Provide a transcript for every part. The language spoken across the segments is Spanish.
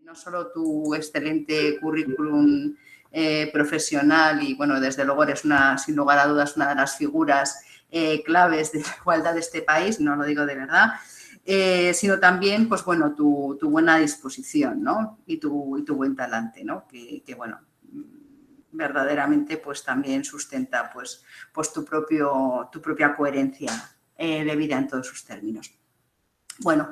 no solo tu excelente currículum profesional y, bueno, desde luego eres sin lugar a dudas, una de las figuras claves de la igualdad de este país, no lo digo de verdad, sino también, pues bueno, tu buena disposición, ¿no? Y tu buen talante, ¿no? Que bueno, verdaderamente pues también sustenta pues tu propia coherencia de vida en todos sus términos. Bueno,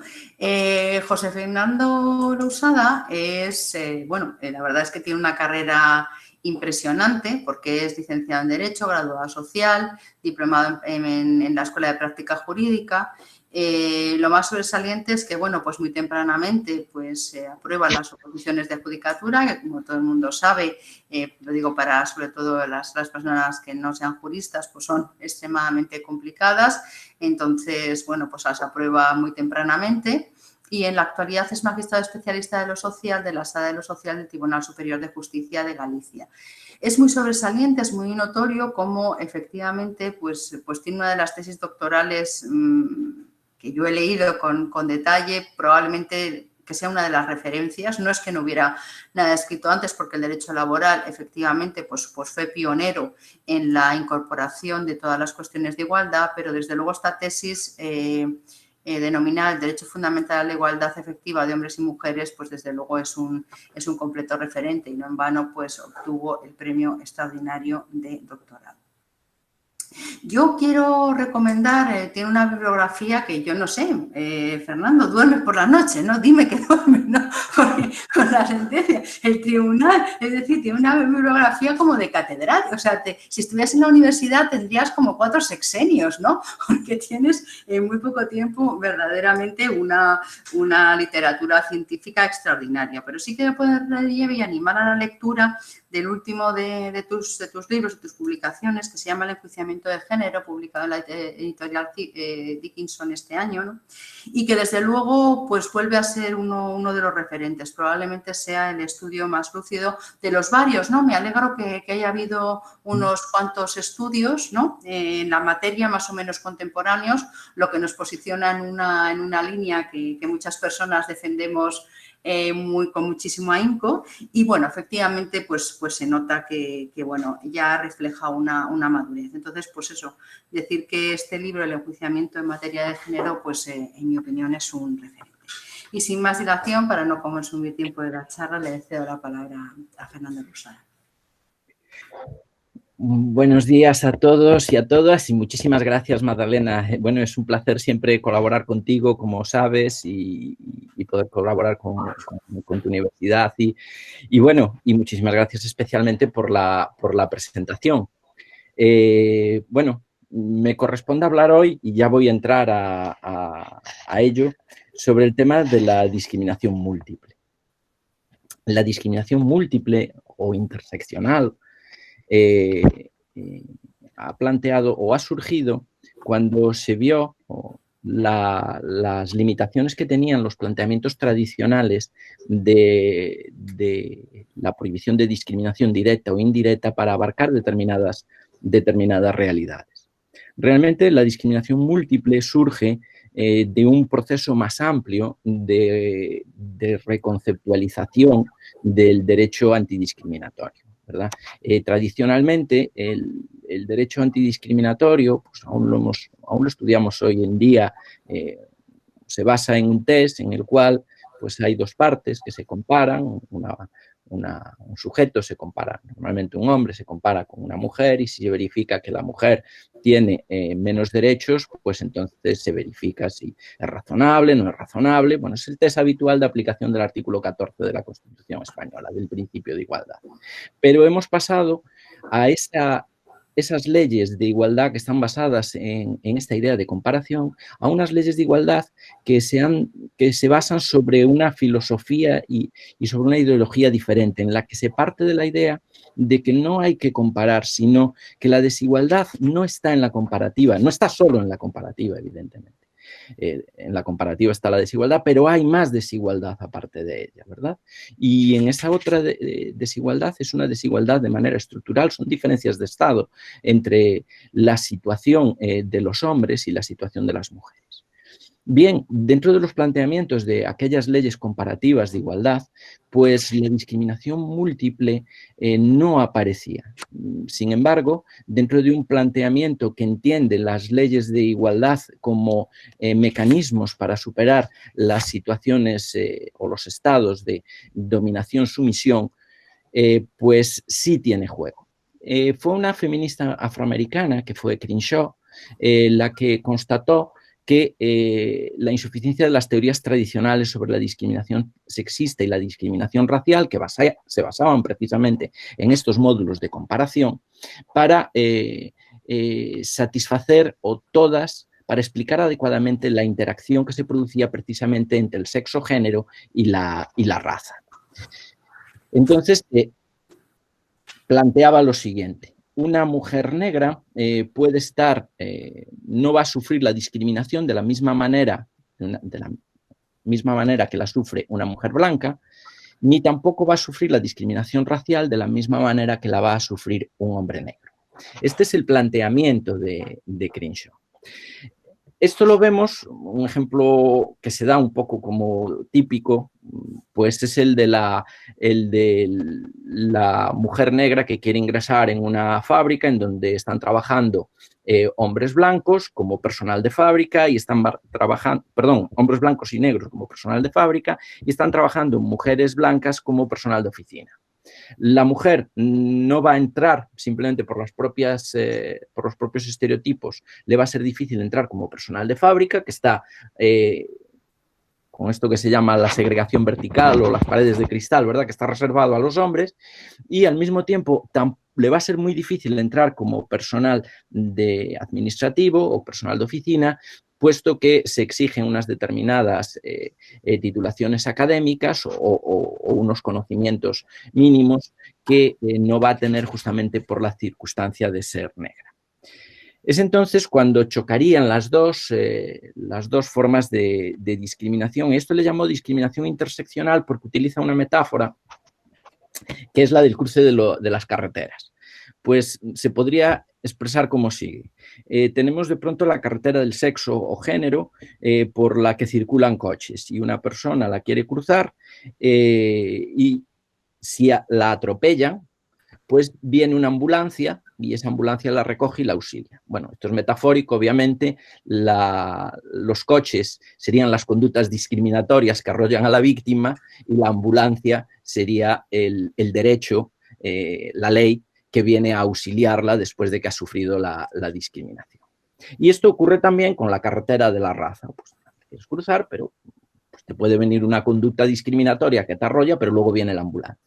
José Fernando Lousada es, la verdad es que tiene una carrera impresionante porque es licenciado en Derecho, graduado social, diplomado en la Escuela de Práctica Jurídica. Lo más sobresaliente es que, bueno, pues muy tempranamente pues aprueba las oposiciones de judicatura, que como todo el mundo sabe, lo digo para sobre todo las personas que no sean juristas, pues son extremadamente complicadas. Entonces, bueno, pues las aprueba muy tempranamente y en la actualidad es magistrado especialista de lo social de la Sala de lo Social del Tribunal Superior de Justicia de Galicia. Es muy sobresaliente, es muy notorio cómo efectivamente pues tiene una de las tesis doctorales que yo he leído con detalle, probablemente que sea una de las referencias. No es que no hubiera nada escrito antes, porque el derecho laboral efectivamente pues fue pionero en la incorporación de todas las cuestiones de igualdad, pero desde luego esta tesis denominada el derecho fundamental a la igualdad efectiva de hombres y mujeres, pues desde luego es un completo referente y no en vano pues obtuvo el premio extraordinario de doctorado. Yo quiero recomendar, tiene una bibliografía que yo no sé, Fernando, duermes por la noche, ¿no? Dime que duermes, ¿no? Porque con la sentencia, el tribunal, es decir, tiene una bibliografía como de catedral, o sea, si estuvieras en la universidad tendrías como 4 sexenios, ¿no? Porque tienes en muy poco tiempo verdaderamente una literatura científica extraordinaria, pero sí que poner relieve y animar a la lectura del último de tus libros, de tus publicaciones, que se llama El enjuiciamiento de género, publicado en la editorial Dickinson este año, ¿no? Y que desde luego pues vuelve a ser uno de los referentes, probablemente sea el estudio más lúcido de los varios, ¿no? Me alegro que haya habido unos cuantos estudios, ¿no? En la materia más o menos contemporáneos, lo que nos posiciona en una línea que muchas personas defendemos con muchísimo ahínco y, bueno, efectivamente, pues se nota que bueno, ya refleja una madurez. Entonces, pues eso, decir que este libro, El enjuiciamiento en materia de género, pues en mi opinión es un referente. Y sin más dilación, para no consumir tiempo de la charla, le cedo la palabra a Fernando Lousada. Buenos días a todos y a todas y muchísimas gracias, Magdalena. Bueno, es un placer siempre colaborar contigo, como sabes, y poder colaborar con tu universidad. Y bueno, y muchísimas gracias especialmente por la presentación. Bueno, me corresponde hablar hoy, y ya voy a entrar a ello, sobre el tema de la discriminación múltiple. La discriminación múltiple o interseccional ha planteado o ha surgido cuando se vio las limitaciones que tenían los planteamientos tradicionales de la prohibición de discriminación directa o indirecta para abarcar determinadas realidades. Realmente la discriminación múltiple surge de un proceso más amplio de reconceptualización del derecho antidiscriminatorio, ¿verdad? Tradicionalmente, el derecho antidiscriminatorio, pues aún lo estudiamos hoy en día, se basa en un test en el cual pues hay 2 partes que se comparan, un sujeto se compara, normalmente un hombre se compara con una mujer, y si se verifica que la mujer tiene menos derechos, pues entonces se verifica si es razonable, no es razonable. Bueno, es el test habitual de aplicación del artículo 14 de la Constitución española, del principio de igualdad. Pero hemos pasado a esas leyes de igualdad que están basadas en esta idea de comparación, a unas leyes de igualdad que se basan sobre una filosofía y sobre una ideología diferente, en la que se parte de la idea de que no hay que comparar, sino que la desigualdad no está en la comparativa, no está solo en la comparativa, evidentemente. En la comparativa está la desigualdad, pero hay más desigualdad aparte de ella, ¿verdad? Y en esa otra desigualdad es una desigualdad de manera estructural, son diferencias de estado entre la situación de los hombres y la situación de las mujeres. Bien, dentro de los planteamientos de aquellas leyes comparativas de igualdad, pues la discriminación múltiple no aparecía. Sin embargo, dentro de un planteamiento que entiende las leyes de igualdad como mecanismos para superar las situaciones o los estados de dominación-sumisión, pues sí tiene juego. Fue una feminista afroamericana, que fue Crenshaw, la que constató que la insuficiencia de las teorías tradicionales sobre la discriminación sexista y la discriminación racial, que se basaban precisamente en estos módulos de comparación, para satisfacer para explicar adecuadamente la interacción que se producía precisamente entre el sexo-género y la raza. Entonces, planteaba lo siguiente: una mujer negra puede estar, no va a sufrir la discriminación de la misma manera que la sufre una mujer blanca, ni tampoco va a sufrir la discriminación racial de la misma manera que la va a sufrir un hombre negro. Este es el planteamiento de Crenshaw. Esto lo vemos, un ejemplo que se da un poco como típico, pues es el de la mujer negra que quiere ingresar en una fábrica en donde están trabajando hombres blancos como personal de fábrica y están trabajando, hombres blancos y negros como personal de fábrica y están trabajando mujeres blancas como personal de oficina. La mujer no va a entrar simplemente por los propios estereotipos, le va a ser difícil entrar como personal de fábrica, que está con esto que se llama la segregación vertical o las paredes de cristal, ¿verdad?, que está reservado a los hombres, y al mismo tiempo le va a ser muy difícil entrar como personal de administrativo o personal de oficina, puesto que se exigen unas determinadas titulaciones académicas o unos conocimientos mínimos que no va a tener justamente por la circunstancia de ser negra. Es entonces cuando chocarían las dos formas de discriminación. Esto le llamó discriminación interseccional porque utiliza una metáfora que es la del cruce de las carreteras. Pues se podría expresar como sigue. Tenemos de pronto la carretera del sexo o género por la que circulan coches y una persona la quiere cruzar y si la atropellan, pues viene una ambulancia y esa ambulancia la recoge y la auxilia. Bueno, esto es metafórico, obviamente. Los coches serían las conductas discriminatorias que arrollan a la víctima y la ambulancia sería el derecho, la ley, que viene a auxiliarla después de que ha sufrido la discriminación. Y esto ocurre también con la carretera de la raza. Pues quieres cruzar, pero pues, te puede venir una conducta discriminatoria que te arrolla, pero luego viene la ambulancia.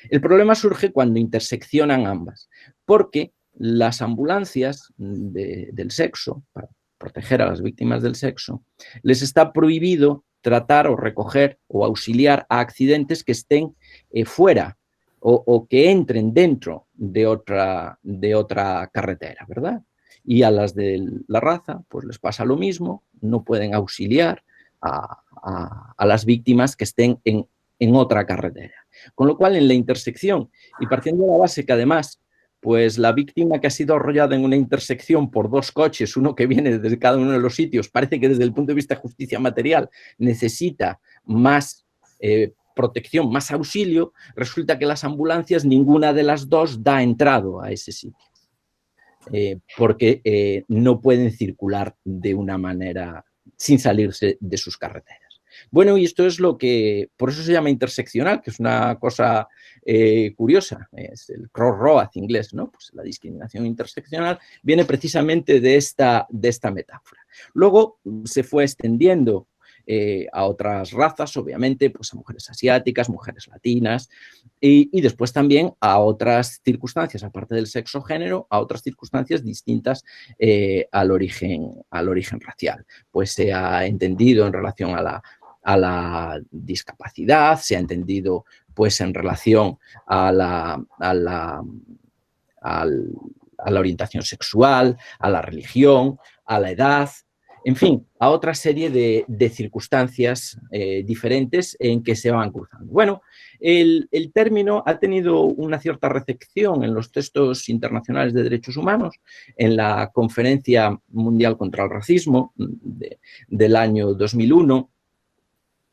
El problema surge cuando interseccionan ambas, porque las ambulancias del sexo, para proteger a las víctimas del sexo, les está prohibido tratar o recoger o auxiliar a accidentes que estén fuera o que entren dentro de otra carretera, ¿verdad? Y a las de la raza, pues les pasa lo mismo, no pueden auxiliar a las víctimas que estén en otra carretera. Con lo cual, en la intersección, y partiendo de la base que además, pues la víctima que ha sido arrollada en una intersección por dos coches, uno que viene desde cada uno de los sitios, parece que desde el punto de vista de justicia material necesita más protección, más auxilio, resulta que las ambulancias, ninguna de las dos da entrado a ese sitio. Porque no pueden circular de una manera sin salirse de sus carreteras. Bueno, y esto es lo que, por eso se llama interseccional, que es una cosa curiosa, es el crossroad inglés, ¿no? Pues la discriminación interseccional viene precisamente de esta metáfora. Luego se fue extendiendo a otras razas, obviamente, pues a mujeres asiáticas, mujeres latinas, y después también a otras circunstancias, aparte del sexo-género, a otras circunstancias distintas al origen racial. Pues se ha entendido en relación a la discapacidad, se ha entendido pues en relación a la orientación sexual, a la religión, a la edad, en fin, a otra serie de circunstancias diferentes en que se van cruzando. Bueno, el término ha tenido una cierta recepción en los textos internacionales de derechos humanos, en la Conferencia Mundial contra el Racismo del año 2001,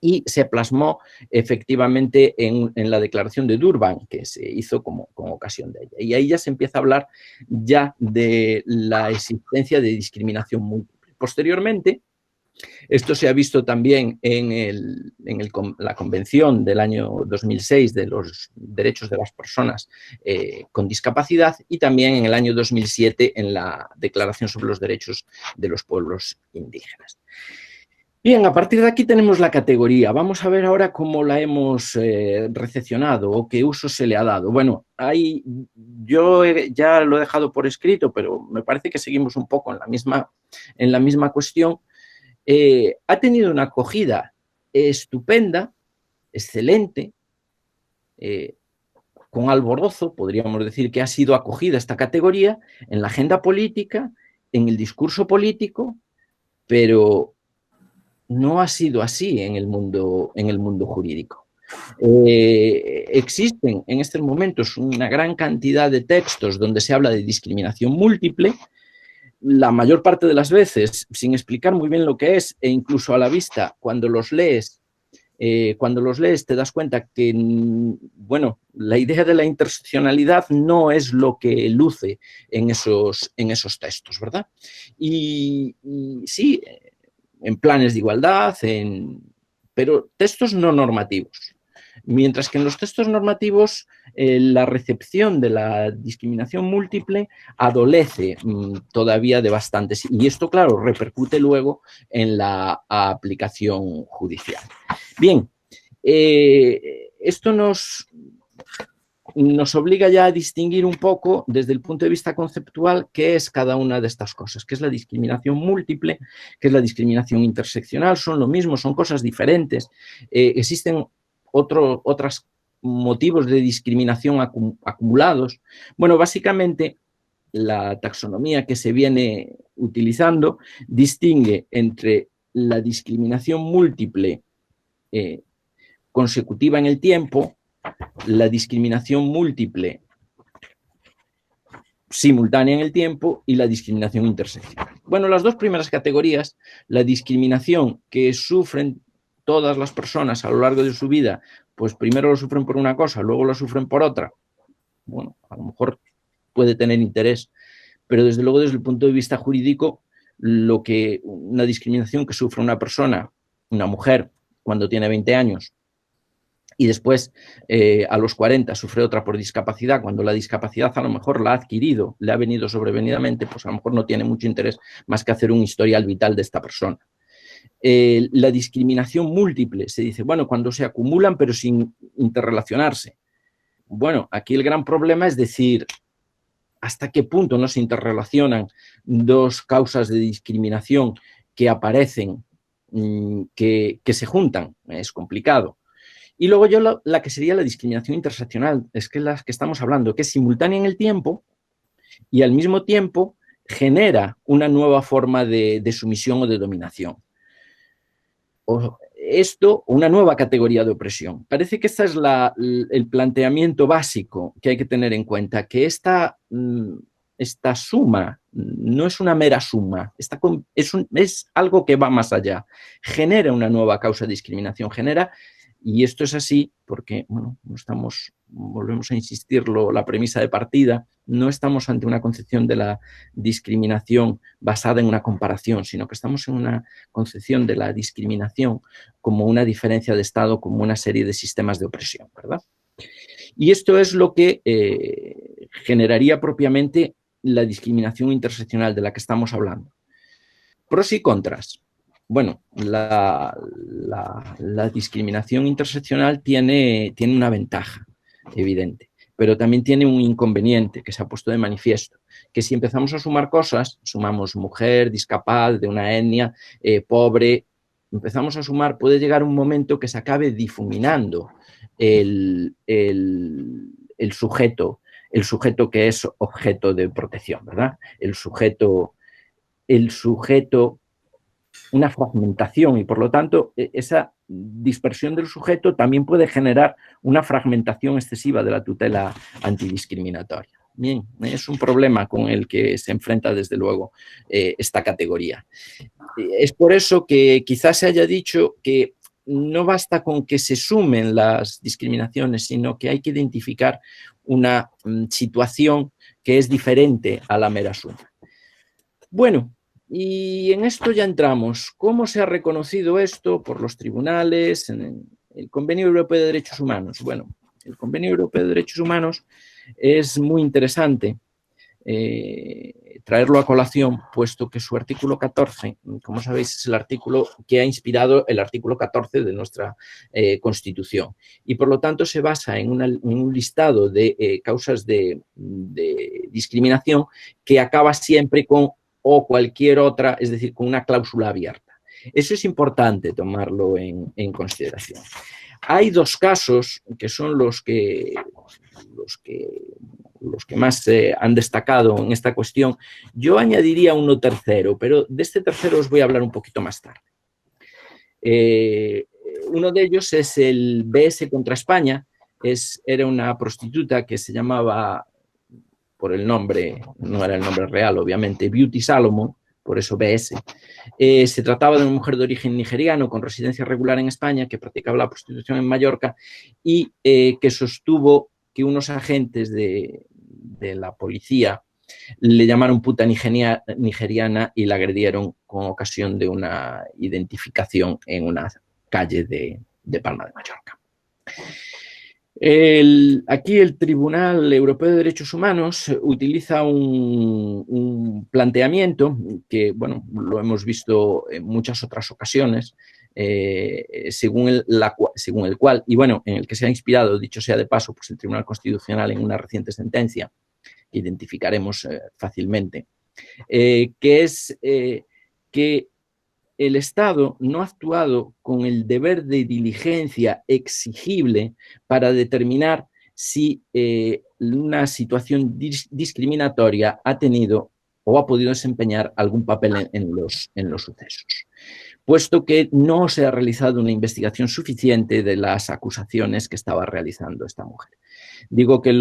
y se plasmó efectivamente en la declaración de Durban, que se hizo como ocasión de ella. Y ahí ya se empieza a hablar ya de la existencia de discriminación múltiple. Posteriormente, esto se ha visto también en la Convención del año 2006 de los derechos de las personas con discapacidad, y también en el año 2007 en la Declaración sobre los Derechos de los Pueblos Indígenas. Bien, a partir de aquí tenemos la categoría. Vamos a ver ahora cómo la hemos recepcionado o qué uso se le ha dado. Bueno, yo ya lo he dejado por escrito, pero me parece que seguimos un poco en la misma cuestión. Ha tenido una acogida estupenda, excelente, con alborozo. Podríamos decir que ha sido acogida esta categoría en la agenda política, en el discurso político, pero no ha sido así en el mundo jurídico. Existen en estos momentos una gran cantidad de textos donde se habla de discriminación múltiple, la mayor parte de las veces sin explicar muy bien lo que es, e incluso a la vista, cuando los lees te das cuenta que, bueno, la idea de la interseccionalidad no es lo que luce en esos textos, ¿verdad? Y sí, en planes de igualdad, pero textos no normativos. Mientras que en los textos normativos la recepción de la discriminación múltiple adolece todavía de bastantes. Y esto, claro, repercute luego en la aplicación judicial. Bien, esto nos obliga ya a distinguir un poco desde el punto de vista conceptual qué es cada una de estas cosas, qué es la discriminación múltiple, qué es la discriminación interseccional. Son lo mismo, son cosas diferentes. Existen otros motivos de discriminación acumulados. Bueno, básicamente la taxonomía que se viene utilizando distingue entre la discriminación múltiple consecutiva en el tiempo, la discriminación múltiple simultánea en el tiempo y la discriminación interseccional. Bueno, las dos primeras categorías, la discriminación que sufren todas las personas a lo largo de su vida, pues primero lo sufren por una cosa, luego lo sufren por otra. Bueno, a lo mejor puede tener interés, pero desde luego desde el punto de vista jurídico, una discriminación que sufre una persona, una mujer, cuando tiene 20 años, y después a los 40 sufre otra por discapacidad, cuando la discapacidad a lo mejor la ha adquirido, le ha venido sobrevenidamente, pues a lo mejor no tiene mucho interés más que hacer un historial vital de esta persona. La discriminación múltiple, se dice, bueno, cuando se acumulan pero sin interrelacionarse. Bueno, aquí el gran problema es decir, ¿hasta qué punto no se interrelacionan dos causas de discriminación que aparecen, que se juntan? Es complicado. Y luego la que sería la discriminación interseccional, es que las que estamos hablando, que es simultánea en el tiempo y al mismo tiempo genera una nueva forma de sumisión o de dominación. Una nueva categoría de opresión. Parece que este es el planteamiento básico que hay que tener en cuenta, que esta suma no es una mera suma, es algo que va más allá, genera una nueva causa de discriminación, y esto es así porque, bueno, volvemos a insistirlo, la premisa de partida, no estamos ante una concepción de la discriminación basada en una comparación, sino que estamos en una concepción de la discriminación como una diferencia de estado, como una serie de sistemas de opresión, ¿verdad? Y esto es lo que generaría propiamente la discriminación interseccional de la que estamos hablando. Pros y contras. Bueno, la discriminación interseccional tiene una ventaja evidente, pero también tiene un inconveniente que se ha puesto de manifiesto, que si empezamos a sumar cosas, sumamos mujer, discapaz, de una etnia, pobre, empezamos a sumar, puede llegar un momento que se acabe difuminando el sujeto que es objeto de protección, ¿verdad? El sujeto una fragmentación y, por lo tanto, esa dispersión del sujeto también puede generar una fragmentación excesiva de la tutela antidiscriminatoria. Bien, es un problema con el que se enfrenta, desde luego, esta categoría. Es por eso que quizás se haya dicho que no basta con que se sumen las discriminaciones, sino que hay que identificar una situación que es diferente a la mera suma. Bueno, y en esto ya entramos. ¿Cómo se ha reconocido esto por los tribunales, en el Convenio Europeo de Derechos Humanos? Bueno, el Convenio Europeo de Derechos Humanos es muy interesante traerlo a colación, puesto que su artículo 14, como sabéis, es el artículo que ha inspirado el artículo 14 de nuestra Constitución. Y, por lo tanto, se basa en un listado de causas de discriminación que acaba siempre con o cualquier otra, es decir, con una cláusula abierta. Eso es importante tomarlo en consideración. Hay dos casos que son los que más han destacado en esta cuestión. Yo añadiría uno tercero, pero de este tercero os voy a hablar un poquito más tarde. Uno de ellos es el BS contra España. Era una prostituta que se llamaba, por el nombre, no era el nombre real, obviamente, Beauty Salomon, por eso BS. Se trataba de una mujer de origen nigeriano con residencia regular en España que practicaba la prostitución en Mallorca y que sostuvo que unos agentes de la policía le llamaron puta nigeriana y la agredieron con ocasión de una identificación en una calle de Palma de Mallorca. Aquí el Tribunal Europeo de Derechos Humanos utiliza un planteamiento que, bueno, lo hemos visto en muchas otras ocasiones, según el cual, y bueno, en el que se ha inspirado, dicho sea de paso, pues el Tribunal Constitucional en una reciente sentencia que identificaremos fácilmente, que es que el Estado no ha actuado con el deber de diligencia exigible para determinar si una situación discriminatoria ha tenido o ha podido desempeñar algún papel en los sucesos, puesto que no se ha realizado una investigación suficiente de las acusaciones que estaba realizando esta mujer. Digo que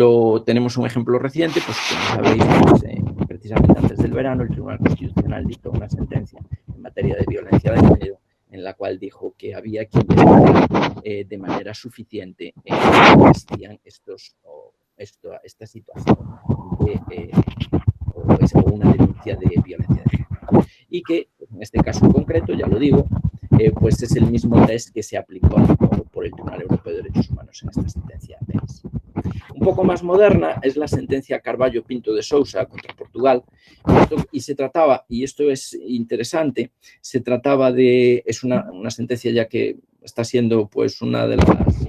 tenemos un ejemplo reciente, pues como sabéis, pues, precisamente antes del verano el Tribunal Constitucional dictó una sentencia en materia de violencia de género en la cual dijo que había que investigar de manera suficiente que existían esta situación o una denuncia de violencia de género. Y que, en este caso en concreto, ya lo digo, pues es el mismo test que se aplicó por el Tribunal Europeo de Derechos Humanos en esta sentencia. Un poco más moderna es la sentencia Carballo Pinto de Sousa contra Portugal, y se trataba, y esto es interesante, se trataba es una sentencia ya que está siendo pues una de las,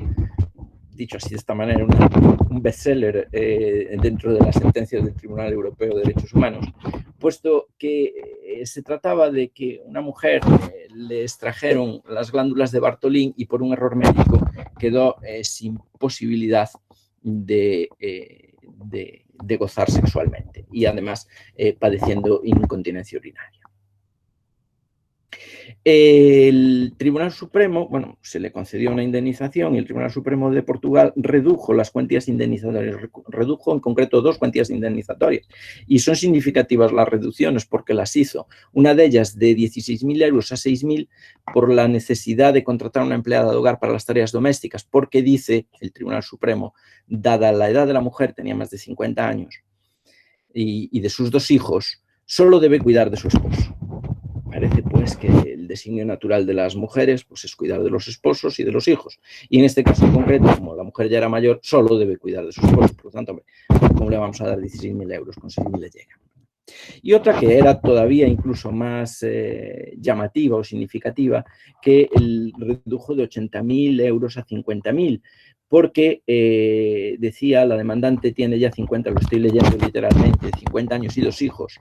dicho así de esta manera, un bestseller dentro de las sentencias del Tribunal Europeo de Derechos Humanos, puesto que se trataba de que una mujer le extrajeron las glándulas de Bartolín y por un error médico quedó sin posibilidad de gozar sexualmente y además padeciendo incontinencia urinaria. El Tribunal Supremo, bueno, se le concedió una indemnización y el Tribunal Supremo de Portugal redujo las cuantías indemnizatorias, redujo en concreto 2 cuantías indemnizatorias y son significativas las reducciones porque las hizo, una de ellas de 16.000 euros a 6.000 por la necesidad de contratar a una empleada de hogar para las tareas domésticas, porque dice el Tribunal Supremo, dada la edad de la mujer, tenía más de 50 años y de sus 2 hijos, solo debe cuidar de su esposo. Parece pues que el designio natural de las mujeres pues, es cuidar de los esposos y de los hijos. Y en este caso en concreto, como la mujer ya era mayor, solo debe cuidar de su esposo. Por lo tanto, hombre, ¿cómo le vamos a dar 16.000 euros? Con 6.000 le llega. Y otra que era todavía incluso más llamativa o significativa, que redujo de 80.000 euros a 50.000, porque decía la demandante tiene ya 50, lo estoy leyendo literalmente, 50 años y 2 hijos.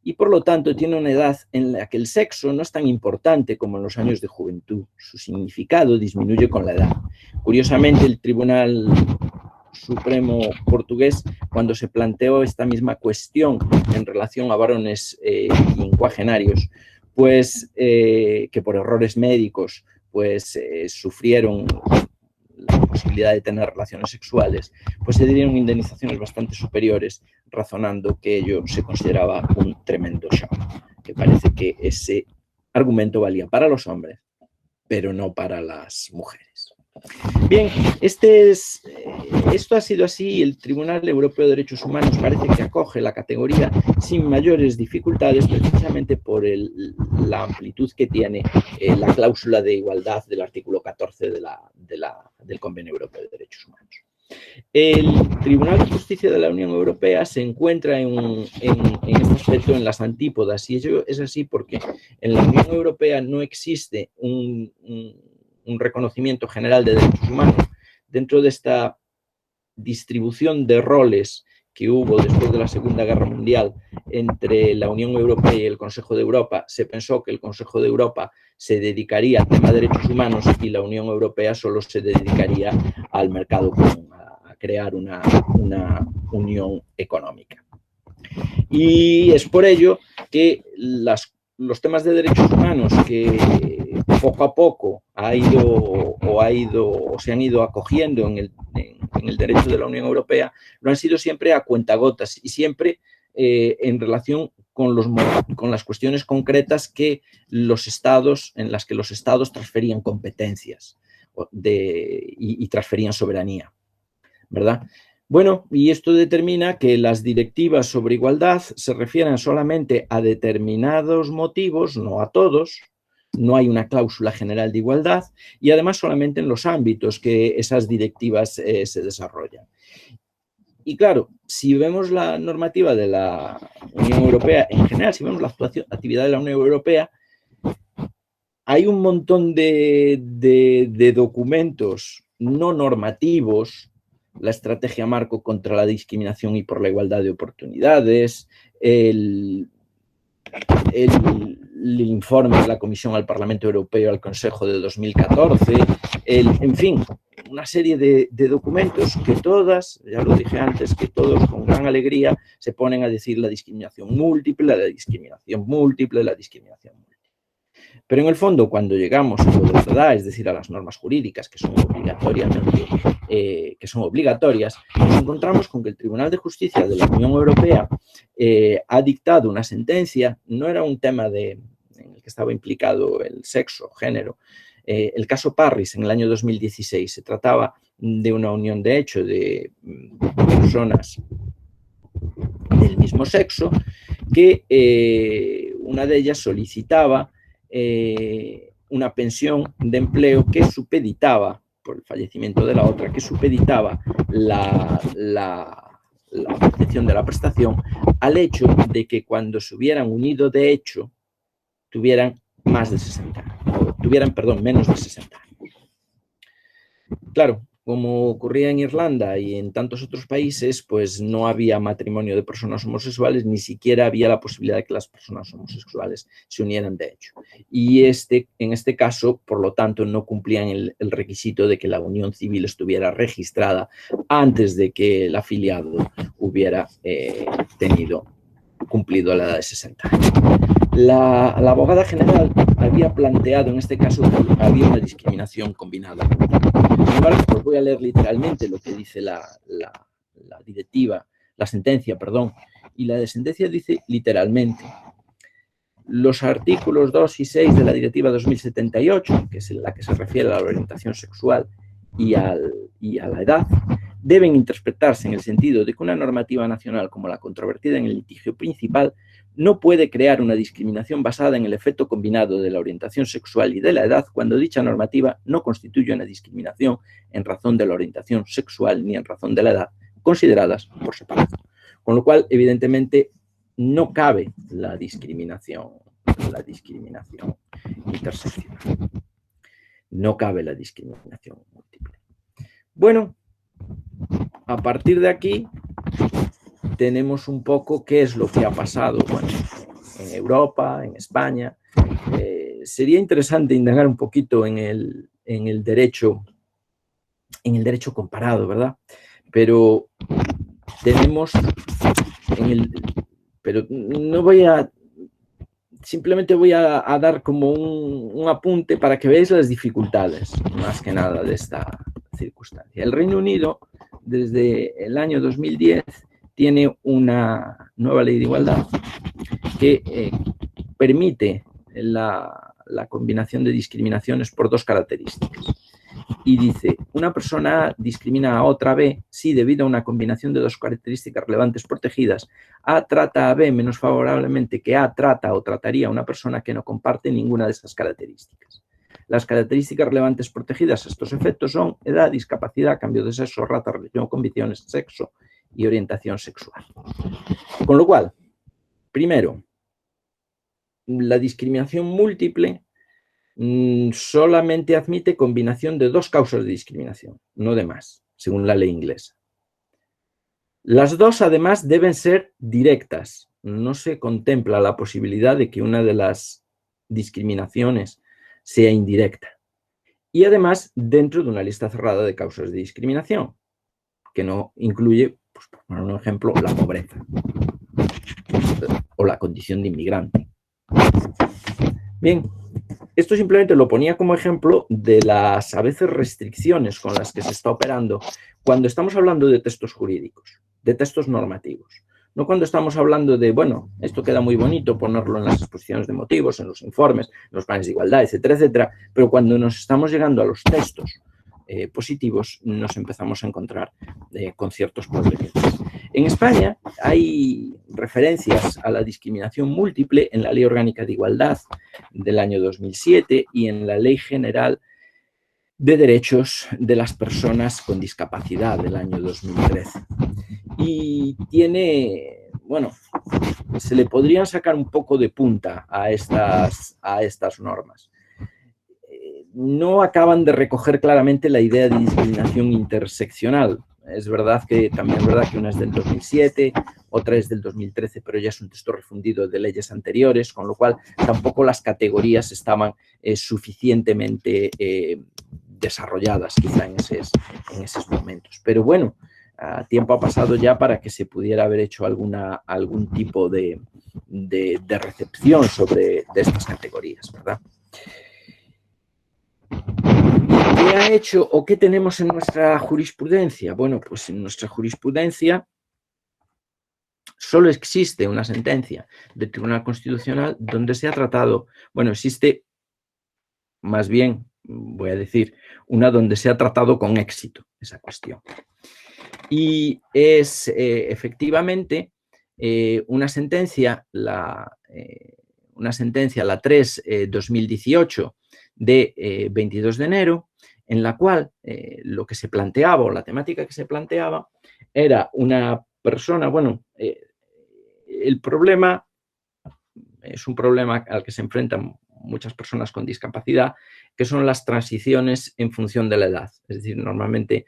Y por lo tanto tiene una edad en la que el sexo no es tan importante como en los años de juventud. Su significado disminuye con la edad. Curiosamente, el Tribunal Supremo portugués, cuando se planteó esta misma cuestión en relación a varones quincuagenarios, pues que por errores médicos pues sufrieron la posibilidad de tener relaciones sexuales, pues se dieron indemnizaciones bastante superiores, razonando que ello se consideraba un tremendo shock, que parece que ese argumento valía para los hombres, pero no para las mujeres. Bien, esto ha sido así. El Tribunal Europeo de Derechos Humanos parece que acoge la categoría sin mayores dificultades, precisamente por la amplitud que tiene la cláusula de igualdad del artículo 14 del Convenio Europeo de Derechos Humanos. El Tribunal de Justicia de la Unión Europea se encuentra en este aspecto en las antípodas, y ello es así porque en la Unión Europea no existe un reconocimiento general de derechos humanos. Dentro de esta distribución de roles que hubo después de la Segunda Guerra Mundial entre la Unión Europea y el Consejo de Europa, se pensó que el Consejo de Europa se dedicaría al tema de derechos humanos y la Unión Europea solo se dedicaría al mercado común, a crear una unión económica. Y es por ello que los temas de derechos humanos que poco a poco se han ido acogiendo en el derecho de la Unión Europea, lo han sido siempre a cuentagotas y siempre en relación con las cuestiones concretas en las que los estados transferían competencias y transferían soberanía, ¿verdad? Bueno, y esto determina que las directivas sobre igualdad se refieren solamente a determinados motivos, no a todos. No hay una cláusula general de igualdad y además solamente en los ámbitos que esas directivas se desarrollan. Y claro, si vemos la normativa de la Unión Europea en general, si vemos la actividad de la Unión Europea, hay un montón de documentos no normativos: la estrategia marco contra la discriminación y por la igualdad de oportunidades, el informe de la Comisión al Parlamento Europeo y al Consejo de 2014, en fin, una serie de documentos que todas, ya lo dije antes, que todos con gran alegría se ponen a decir la discriminación múltiple, la discriminación múltiple, la discriminación múltiple. Pero en el fondo, cuando llegamos a lo de verdad, es decir, a las normas jurídicas que son obligatorias, nos encontramos con que el Tribunal de Justicia de la Unión Europea ha dictado una sentencia. No era un tema en el que estaba implicado el sexo, género. El caso Parris, en el año 2016, se trataba de una unión de hecho de personas del mismo sexo, que una de ellas solicitaba una pensión de empleo que supeditaba, por el fallecimiento de la otra, que supeditaba la obtención de la prestación al hecho de que cuando se hubieran unido de hecho tuvieran más de 60 años, menos de 60 años. Claro, como ocurría en Irlanda y en tantos otros países, pues no había matrimonio de personas homosexuales, ni siquiera había la posibilidad de que las personas homosexuales se unieran de hecho. Y en este caso, por lo tanto, no cumplían el requisito de que la unión civil estuviera registrada antes de que el afiliado hubiera cumplido la edad de 60 años. La abogada general había planteado en este caso que había una discriminación combinada. Sin embargo, pues voy a leer literalmente lo que dice la sentencia, y la sentencia dice literalmente: los artículos 2 y 6 de la Directiva 2078, que es la que se refiere a la orientación sexual y a la edad, deben interpretarse en el sentido de que una normativa nacional como la controvertida en el litigio principal no puede crear una discriminación basada en el efecto combinado de la orientación sexual y de la edad cuando dicha normativa no constituye una discriminación en razón de la orientación sexual ni en razón de la edad, consideradas por separado. Con lo cual, evidentemente, no cabe la discriminación interseccional. No cabe la discriminación múltiple. Bueno, a partir de aquí tenemos un poco qué es lo que ha pasado en Europa, en España. Sería interesante indagar un poquito en el derecho comparado, ¿verdad? Pero no voy a simplemente voy a dar como un apunte para que veáis las dificultades, más que nada, de esta circunstancia. El Reino Unido, desde el año 2010, tiene una nueva ley de igualdad que permite la combinación de discriminaciones por dos características. Y dice, una persona A discrimina a otra B si, debido a una combinación de dos características relevantes protegidas, A trata a B menos favorablemente que A trata o trataría a una persona que no comparte ninguna de esas características. Las características relevantes protegidas a estos efectos son edad, discapacidad, cambio de sexo, raza, religión, convicciones, sexo y orientación sexual. Con lo cual, primero, la discriminación múltiple solamente admite combinación de dos causas de discriminación, no de más, según la ley inglesa. Las dos, además, deben ser directas. No se contempla la posibilidad de que una de las discriminaciones sea indirecta. Y además, dentro de una lista cerrada de causas de discriminación, que no incluye, pues, por poner un ejemplo, la pobreza o la condición de inmigrante. Bien, esto simplemente lo ponía como ejemplo de las, a veces, restricciones con las que se está operando cuando estamos hablando de textos jurídicos, de textos normativos. No cuando estamos hablando de, bueno, esto queda muy bonito ponerlo en las exposiciones de motivos, en los informes, en los planes de igualdad, etcétera, etcétera, pero cuando nos estamos llegando a los textos positivos, nos empezamos a encontrar con ciertos problemas. En España hay referencias a la discriminación múltiple en la Ley Orgánica de Igualdad del año 2007 y en la Ley General de Derechos de las Personas con Discapacidad del año 2013. Y tiene, bueno, se le podrían sacar un poco de punta a estas normas. No acaban de recoger claramente la idea de discriminación interseccional. Es verdad que también es verdad que una es del 2007, otra es del 2013, pero ya es un texto refundido de leyes anteriores, con lo cual tampoco las categorías estaban suficientemente desarrolladas quizá en esos momentos. Pero bueno, tiempo ha pasado ya para que se pudiera haber hecho algún tipo de recepción de estas categorías, ¿verdad? ¿Qué ha hecho o qué tenemos en nuestra jurisprudencia? Bueno, pues en nuestra jurisprudencia solo existe una sentencia del Tribunal Constitucional donde se ha tratado, bueno, existe más bien, voy a decir, una donde se ha tratado con éxito esa cuestión. Y es efectivamente una sentencia, la 3/2018 de 22 de enero, en la cual lo que se planteaba, o la temática que se planteaba, era una persona, bueno, el problema es un problema al que se enfrentan muchas personas con discapacidad, que son las transiciones en función de la edad. Es decir, normalmente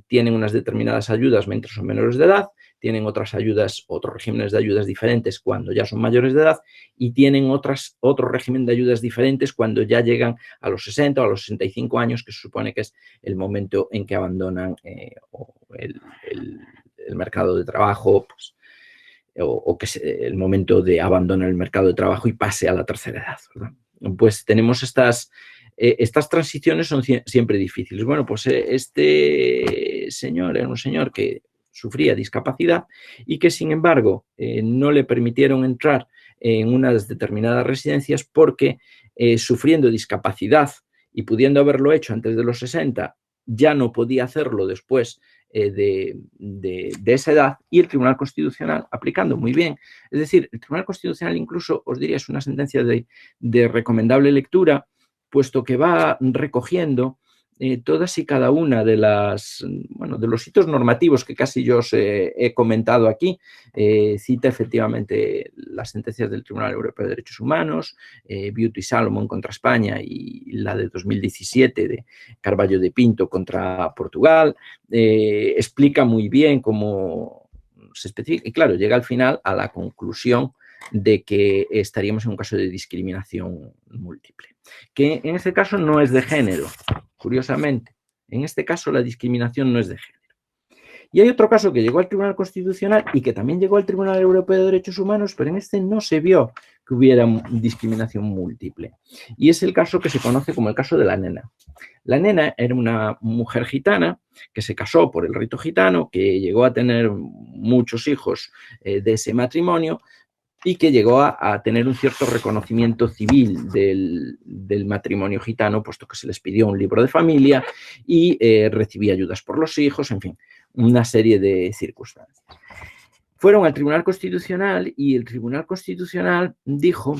tienen unas determinadas ayudas mientras son menores de edad, tienen otras ayudas, otros regímenes de ayudas diferentes cuando ya son mayores de edad y tienen otro régimen de ayudas diferentes cuando ya llegan a los 60 o a los 65 años, que se supone que es el momento en que abandonan el mercado de trabajo, pues, o que es el momento de abandonar el mercado de trabajo y pase a la tercera edad, ¿verdad? Pues tenemos estas transiciones son siempre difíciles. Bueno, pues este señor era un señor que sufría discapacidad y que, sin embargo, no le permitieron entrar en unas determinadas residencias porque, sufriendo discapacidad y pudiendo haberlo hecho antes de los 60, ya no podía hacerlo después de esa edad, y el Tribunal Constitucional aplicando muy bien. Es decir, el Tribunal Constitucional incluso, os diría, es una sentencia de recomendable lectura, puesto que va recogiendo todas y cada una de los hitos normativos que casi yo os he comentado aquí. Cita efectivamente las sentencias del Tribunal Europeo de Derechos Humanos, Beauty Salomon contra España y la de 2017 de Carballo de Pinto contra Portugal. Explica muy bien cómo se especifica y, claro, llega al final a la conclusión de que estaríamos en un caso de discriminación múltiple, que en este caso no es de género, curiosamente. En este caso la discriminación no es de género. Y hay otro caso que llegó al Tribunal Constitucional y que también llegó al Tribunal Europeo de Derechos Humanos, pero en este no se vio que hubiera discriminación múltiple. Y es el caso que se conoce como el caso de la nena. La nena era una mujer gitana que se casó por el rito gitano, que llegó a tener muchos hijos de ese matrimonio y que llegó a tener un cierto reconocimiento civil del matrimonio gitano, puesto que se les pidió un libro de familia y recibía ayudas por los hijos, en fin, una serie de circunstancias. Fueron al Tribunal Constitucional y el Tribunal Constitucional dijo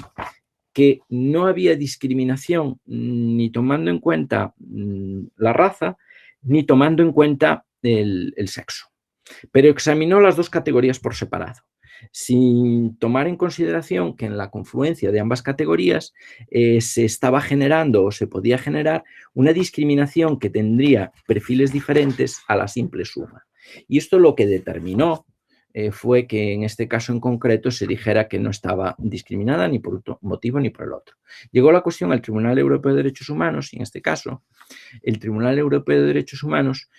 que no había discriminación ni tomando en cuenta la raza, ni tomando en cuenta el sexo. Pero examinó las dos categorías por separado, sin tomar en consideración que en la confluencia de ambas categorías se estaba generando o se podía generar una discriminación que tendría perfiles diferentes a la simple suma. Y esto lo que determinó fue que en este caso en concreto se dijera que no estaba discriminada ni por un motivo ni por el otro. Llegó la cuestión al Tribunal Europeo de Derechos Humanos y en este caso el Tribunal Europeo de Derechos Humanos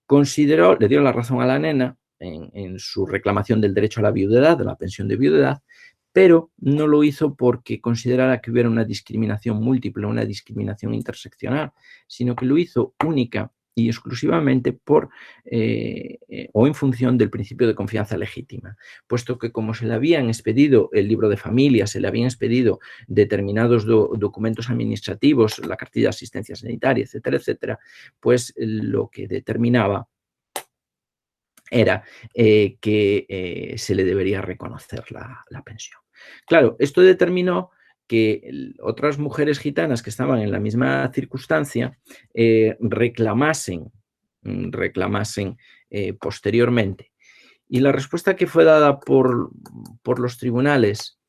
consideró, le dio la razón a la nena en su reclamación del derecho a la viudedad, de la pensión de viudedad, pero no lo hizo porque considerara que hubiera una discriminación múltiple, una discriminación interseccional, sino que lo hizo única y exclusivamente por o en función del principio de confianza legítima, puesto que como se le habían expedido el libro de familia, se le habían expedido determinados documentos administrativos, la cartilla de asistencia sanitaria, etcétera, etcétera, pues lo que determinaba era que se le debería reconocer la pensión. Claro, esto determinó que otras mujeres gitanas que estaban en la misma circunstancia reclamasen posteriormente. Y la respuesta que fue dada por los tribunales,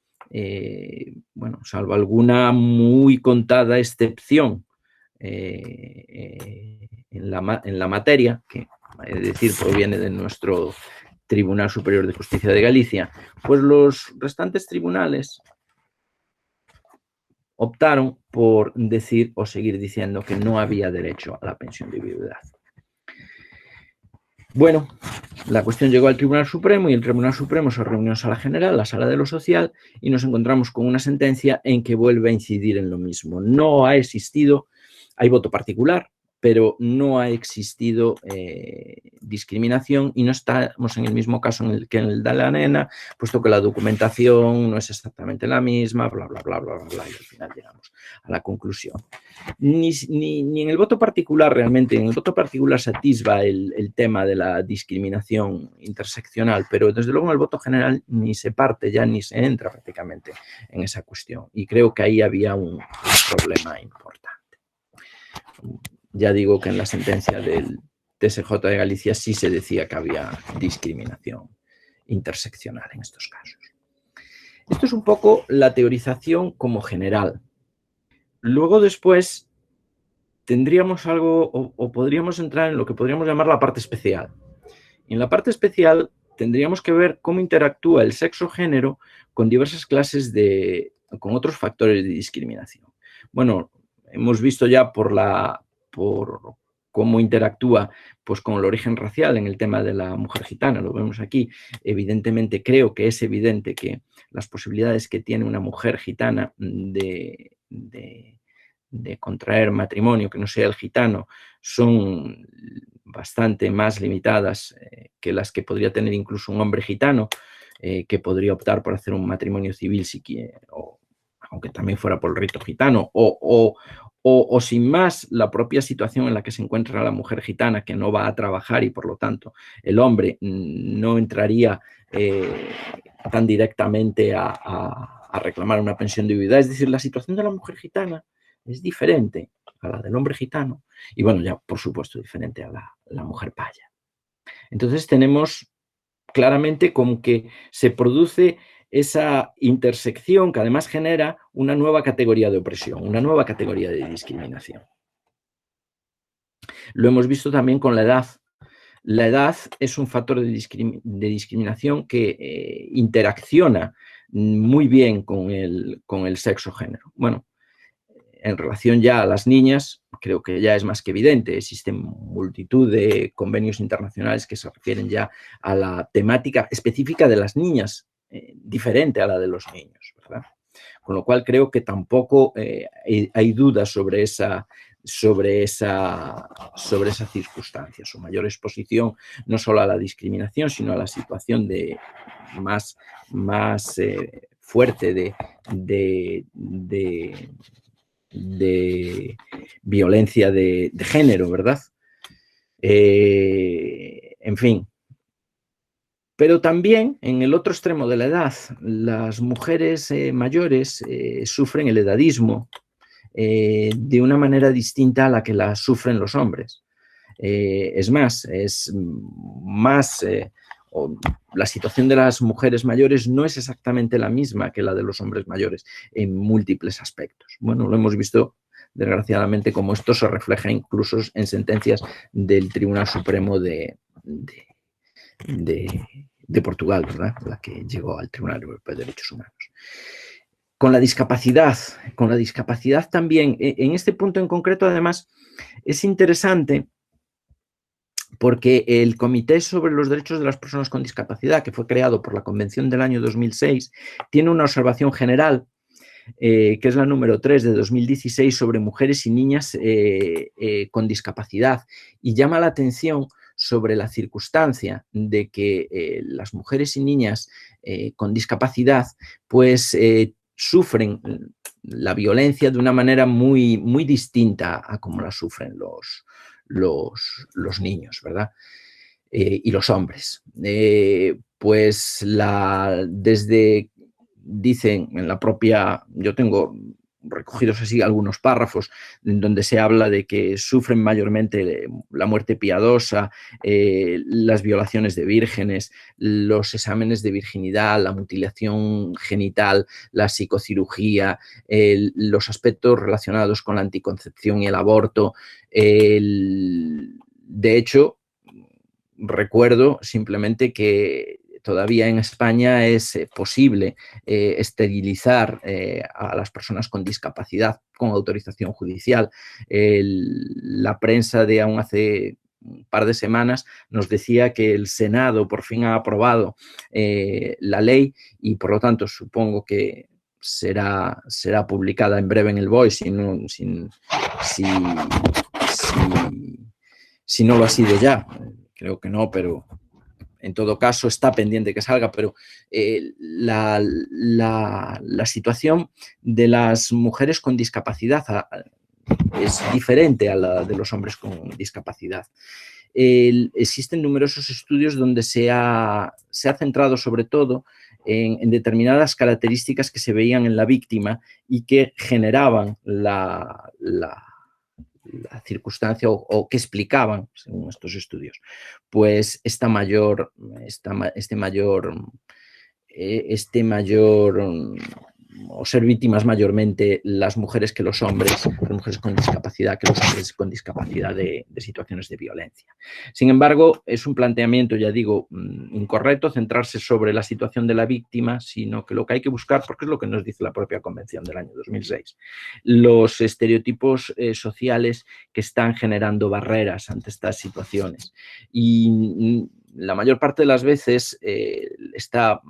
bueno, salvo alguna muy contada excepción en la materia, que es decir, proviene de nuestro Tribunal Superior de Justicia de Galicia, pues los restantes tribunales optaron por decir o seguir diciendo que no había derecho a la pensión de viudedad. Bueno, la cuestión llegó al Tribunal Supremo y el Tribunal Supremo se reunió en Sala General, la Sala de lo Social, y nos encontramos con una sentencia en que vuelve a incidir en lo mismo. No ha existido, hay voto particular, pero no ha existido discriminación y no estamos en el mismo caso que en el de la nena, puesto que la documentación no es exactamente la misma, bla, bla, bla, bla, bla, bla, y al final llegamos a la conclusión. Ni en el voto particular realmente, en el voto particular se atisba el tema de la discriminación interseccional, pero desde luego en el voto general ni se parte ya ni se entra prácticamente en esa cuestión y creo que ahí había un problema importante. Ya digo que en la sentencia del TSJ de Galicia sí se decía que había discriminación interseccional en estos casos. Esto es un poco la teorización como general. Luego después tendríamos algo o podríamos entrar en lo que podríamos llamar la parte especial. Y en la parte especial tendríamos que ver cómo interactúa el sexo-género con diversas clases con otros factores de discriminación. Bueno, hemos visto ya por cómo interactúa pues, con el origen racial en el tema de la mujer gitana, lo vemos aquí. Evidentemente, creo que es evidente que las posibilidades que tiene una mujer gitana de contraer matrimonio que no sea el gitano son bastante más limitadas que las que podría tener incluso un hombre gitano que podría optar por hacer un matrimonio civil si quiere, aunque también fuera por el rito gitano, o sin más la propia situación en la que se encuentra la mujer gitana que no va a trabajar y por lo tanto el hombre no entraría tan directamente a reclamar una pensión de viudedad. Es decir, la situación de la mujer gitana es diferente a la del hombre gitano y bueno, ya por supuesto diferente a la mujer paya. Entonces tenemos claramente como que se produce esa intersección que además genera una nueva categoría de opresión, una nueva categoría de discriminación. Lo hemos visto también con la edad. La edad es un factor de discriminación que interacciona muy bien con el sexo-género. Bueno, En relación ya a las niñas, creo que ya es más que evidente. Existen multitud de convenios internacionales que se refieren ya a la temática específica de las niñas, diferente a la de los niños, ¿verdad? Con lo cual creo que tampoco hay dudas sobre esa circunstancia. Su mayor exposición no solo a la discriminación, sino a la situación de más fuerte de violencia de género, ¿verdad? En fin. Pero también, en el otro extremo de la edad, las mujeres mayores sufren el edadismo de una manera distinta a la que la sufren los hombres. Es más, la situación de las mujeres mayores no es exactamente la misma que la de los hombres mayores en múltiples aspectos. Bueno, lo hemos visto desgraciadamente como esto se refleja incluso en sentencias del Tribunal Supremo de Portugal, ¿verdad? La que llegó al Tribunal Europeo de Derechos Humanos. Con la discapacidad también, en este punto en concreto, además, es interesante porque el Comité sobre los Derechos de las Personas con Discapacidad, que fue creado por la Convención del año 2006, tiene una observación general, que es la número 3 de 2016, sobre mujeres y niñas con discapacidad, y llama la atención sobre la circunstancia de que las mujeres y niñas con discapacidad pues sufren la violencia de una manera muy, muy distinta a como la sufren los niños, ¿verdad? Y los hombres. Pues desde, dicen en la propia, yo tengo recogidos así algunos párrafos en donde se habla de que sufren mayormente la muerte piadosa, las violaciones de vírgenes, los exámenes de virginidad, la mutilación genital, la psicocirugía, los aspectos relacionados con la anticoncepción y el aborto. De hecho, recuerdo simplemente que todavía en España es posible esterilizar a las personas con discapacidad con autorización judicial. La prensa de aún hace un par de semanas nos decía que el Senado por fin ha aprobado la ley y por lo tanto supongo que será publicada en breve en el BOE si no lo ha sido ya. Creo que no, pero en todo caso está pendiente que salga, pero la situación de las mujeres con discapacidad es diferente a la de los hombres con discapacidad. Existen numerosos estudios donde se ha centrado sobre todo en determinadas características que se veían en la víctima y que generaban la circunstancia o que explicaban, según estos estudios, pues este mayor o ser víctimas mayormente las mujeres que los hombres, las mujeres con discapacidad, que los hombres con discapacidad de situaciones de violencia. Sin embargo, es un planteamiento, ya digo, incorrecto centrarse sobre la situación de la víctima, sino que lo que hay que buscar, porque es lo que nos dice la propia Convención del año 2006, los estereotipos sociales que están generando barreras ante estas situaciones. Y la mayor parte de las veces esta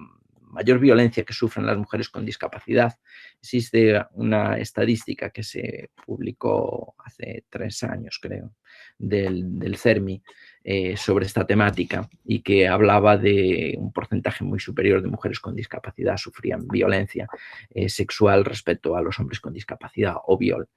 mayor violencia que sufren las mujeres con discapacidad. Existe una estadística que se publicó hace 3 años, creo, del CERMI sobre esta temática y que hablaba de un porcentaje muy superior de mujeres con discapacidad sufrían violencia sexual respecto a los hombres con discapacidad o viol.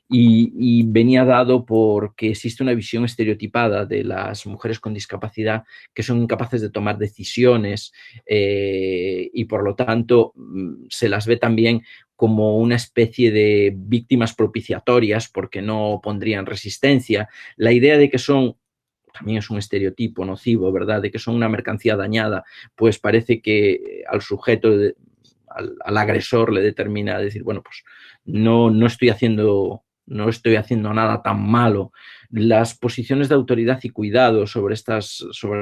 Y venía dado porque existe una visión estereotipada de las mujeres con discapacidad que son incapaces de tomar decisiones y por lo tanto se las ve también como una especie de víctimas propiciatorias porque no pondrían resistencia. La idea de que son, también es un estereotipo nocivo, ¿verdad?, de que son una mercancía dañada, pues parece que al sujeto, al agresor le determina decir, bueno, pues no estoy haciendo no estoy haciendo nada tan malo. Las posiciones de autoridad y cuidado sobre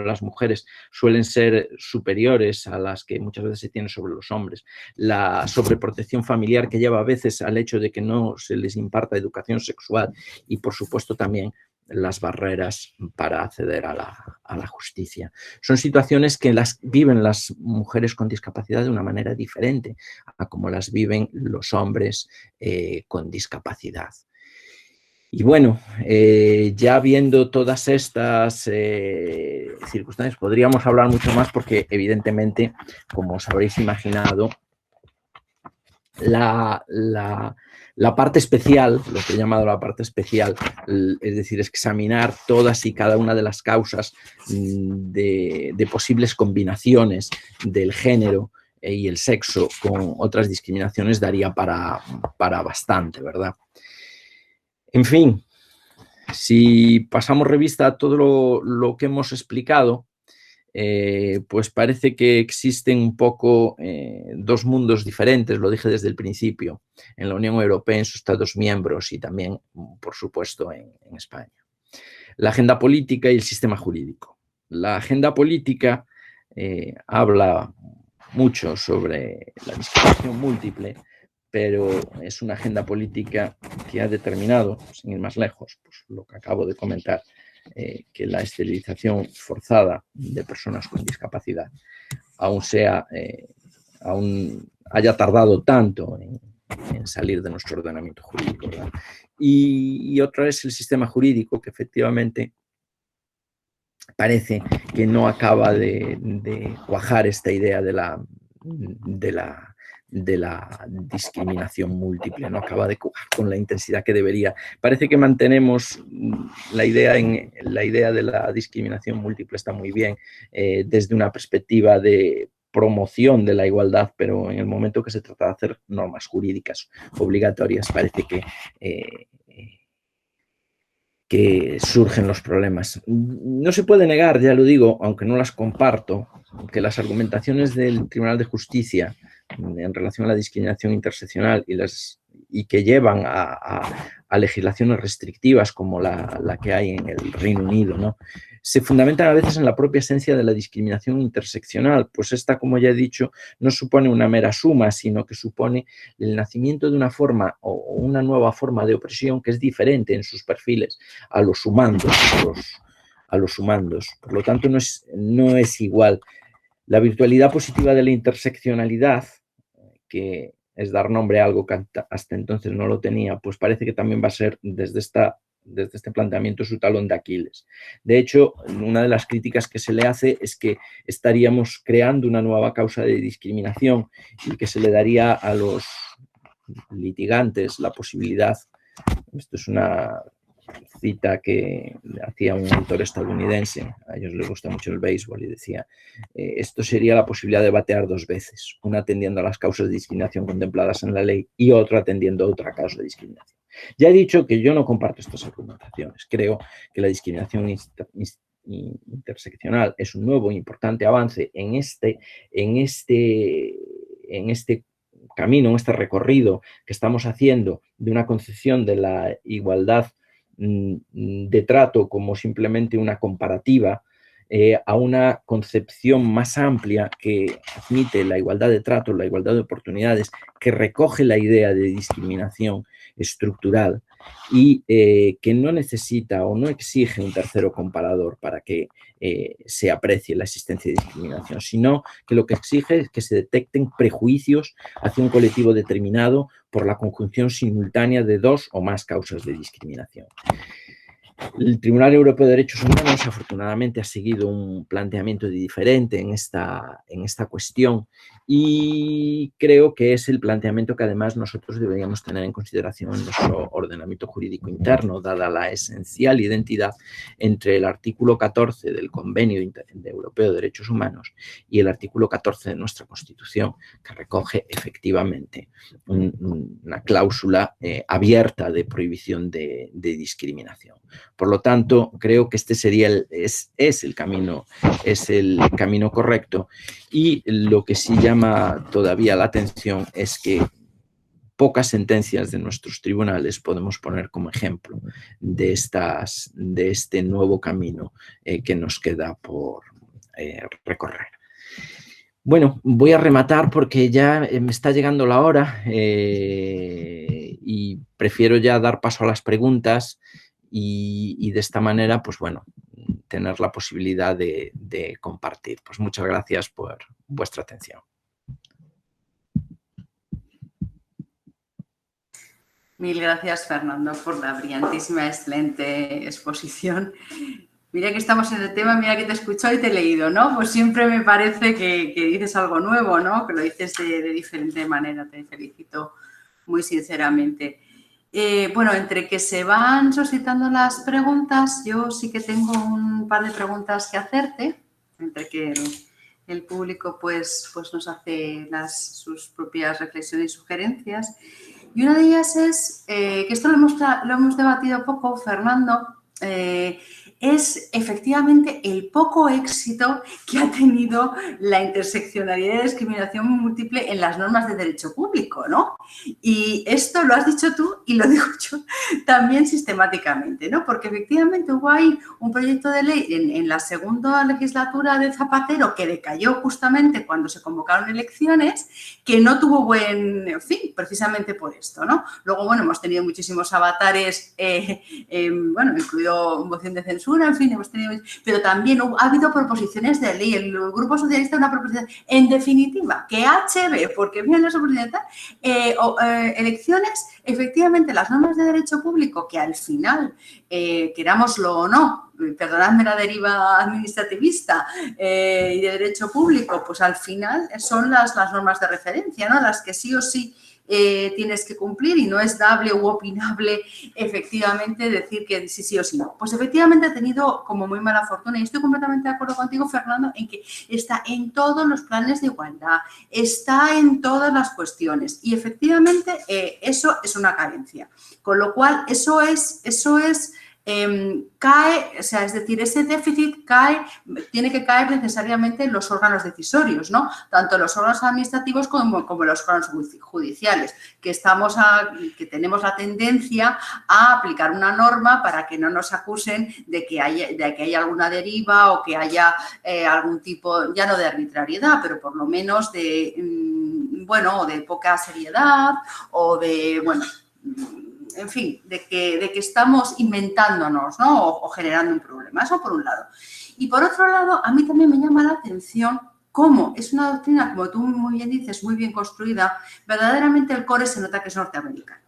las mujeres suelen ser superiores a las que muchas veces se tienen sobre los hombres. La sobreprotección familiar que lleva a veces al hecho de que no se les imparta educación sexual y, por supuesto, también las barreras para acceder a la justicia. Son situaciones que las viven las mujeres con discapacidad de una manera diferente a como las viven los hombres con discapacidad. Y bueno, ya viendo todas estas circunstancias, podríamos hablar mucho más porque, evidentemente, como os habréis imaginado, la parte especial, lo que he llamado la parte especial, es decir, es examinar todas y cada una de las causas de posibles combinaciones del género y el sexo con otras discriminaciones, daría para bastante, ¿verdad? En fin, si pasamos revista a todo lo que hemos explicado, pues parece que existen un poco dos mundos diferentes, lo dije desde el principio, en la Unión Europea, en sus Estados miembros y también, por supuesto, en España. La agenda política y el sistema jurídico. La agenda política habla mucho sobre la discriminación múltiple, pero es una agenda política que ha determinado, sin ir más lejos, pues lo que acabo de comentar, que la esterilización forzada de personas con discapacidad aún haya tardado tanto en salir de nuestro ordenamiento jurídico, ¿verdad? Y otra es el sistema jurídico, que efectivamente parece que no acaba de cuajar esta idea de la discriminación múltiple, no acaba de cuajar con la intensidad que debería. Parece que mantenemos la idea de la discriminación múltiple, está muy bien, desde una perspectiva de promoción de la igualdad, pero en el momento que se trata de hacer normas jurídicas obligatorias, parece que surgen los problemas. No se puede negar, ya lo digo, aunque no las comparto, que las argumentaciones del Tribunal de Justicia en relación a la discriminación interseccional y que llevan a legislaciones restrictivas como la que hay en el Reino Unido, ¿no?, se fundamentan a veces en la propia esencia de la discriminación interseccional, pues esta, como ya he dicho, no supone una mera suma, sino que supone el nacimiento de una forma o una nueva forma de opresión que es diferente en sus perfiles a los sumandos. Por lo tanto, no es igual. La virtualidad positiva de la interseccionalidad, que es dar nombre a algo que hasta entonces no lo tenía, pues parece que también va a ser desde este planteamiento su talón de Aquiles. De hecho, una de las críticas que se le hace es que estaríamos creando una nueva causa de discriminación y que se le daría a los litigantes la posibilidad, esto es una cita que hacía un autor estadounidense, a ellos les gusta mucho el béisbol, y decía, esto sería la posibilidad de batear dos veces, una atendiendo a las causas de discriminación contempladas en la ley y otra atendiendo a otra causa de discriminación. Ya he dicho que yo no comparto estas argumentaciones, creo que la discriminación interseccional es un nuevo e importante avance en este camino, en este recorrido que estamos haciendo de una concepción de la igualdad de trato como simplemente una comparativa a una concepción más amplia que admite la igualdad de trato, la igualdad de oportunidades, que recoge la idea de discriminación estructural y que no necesita o no exige un tercero comparador para que se aprecie la existencia de discriminación, sino que lo que exige es que se detecten prejuicios hacia un colectivo determinado por la conjunción simultánea de dos o más causas de discriminación. El Tribunal Europeo de Derechos Humanos, afortunadamente, ha seguido un planteamiento diferente en esta cuestión y creo que es el planteamiento que además nosotros deberíamos tener en consideración en nuestro ordenamiento jurídico interno, dada la esencial identidad entre el artículo 14 del Convenio Europeo de Derechos Humanos y el artículo 14 de nuestra Constitución, que recoge efectivamente una cláusula abierta de prohibición de discriminación. Por lo tanto, creo que este sería es el camino correcto, y lo que sí llama todavía la atención es que pocas sentencias de nuestros tribunales podemos poner como ejemplo de este nuevo camino que nos queda por recorrer. Bueno, voy a rematar porque ya me está llegando la hora y prefiero ya dar paso a las preguntas y de esta manera, pues bueno, tener la posibilidad de compartir. Pues muchas gracias por vuestra atención. Mil gracias, Fernando, por la brillantísima, excelente exposición. Mira que estamos en el tema, mira que te he escuchado y te he leído, ¿no? Pues siempre me parece que dices algo nuevo, ¿no? Que lo dices de diferente manera. Te felicito muy sinceramente. Bueno, entre que se van suscitando las preguntas, yo sí que tengo un par de preguntas que hacerte, entre que el público pues nos hace sus propias reflexiones y sugerencias. Y una de ellas es, que esto lo hemos debatido poco, Fernando, es efectivamente el poco éxito que ha tenido la interseccionalidad y discriminación múltiple en las normas de derecho público, ¿no? Y esto lo has dicho tú y lo digo yo también sistemáticamente, ¿no? Porque efectivamente hubo ahí un proyecto de ley en la segunda legislatura de Zapatero que decayó justamente cuando se convocaron elecciones, que no tuvo buen fin, precisamente por esto, ¿no? Luego, bueno, hemos tenido muchísimos avatares, bueno, incluido moción de censura, en fin, hemos tenido, pero también ha habido proposiciones de ley. El Grupo Socialista una proposición, en definitiva, que HB, porque vienen las oportunidades, elecciones, efectivamente, las normas de derecho público, que al final, querámoslo o no, perdonadme la deriva administrativista y de derecho público, pues al final son las normas de referencia, ¿no? Las que sí o sí tienes que cumplir y no es dable u opinable efectivamente decir que sí o sí no. Pues efectivamente ha tenido como muy mala fortuna y estoy completamente de acuerdo contigo, Fernando, en que está en todos los planes de igualdad, está en todas las cuestiones y efectivamente eso es una carencia. Con lo cual eso es cae, o sea, es decir, ese déficit tiene que caer necesariamente en los órganos decisorios, ¿no? Tanto los órganos administrativos como los órganos judiciales, que tenemos la tendencia a aplicar una norma para que no nos acusen de que haya alguna deriva o que haya algún tipo, ya no de arbitrariedad, pero por lo menos de, bueno, de poca seriedad o de, bueno, en fin, de que estamos inventándonos, ¿no? o generando un problema. Eso por un lado. Y por otro lado, a mí también me llama la atención cómo es una doctrina, como tú muy bien dices, muy bien construida, verdaderamente el core se nota que es norteamericano.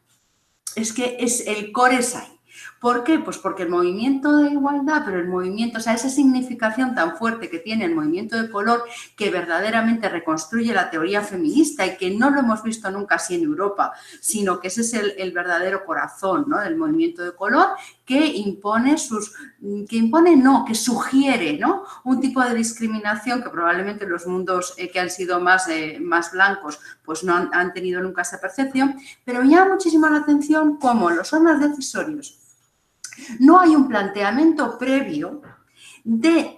Es que el core es ahí. ¿Por qué? Pues porque el movimiento de igualdad, pero el movimiento, o sea, esa significación tan fuerte que tiene el movimiento de color que verdaderamente reconstruye la teoría feminista y que no lo hemos visto nunca así en Europa, sino que ese es el verdadero corazón, ¿no? Del movimiento de color que sugiere, ¿no? Un tipo de discriminación que probablemente los mundos que han sido más blancos pues no han tenido nunca esa percepción, pero me llama muchísimo la atención cómo los órganos decisorios no hay un planteamiento previo de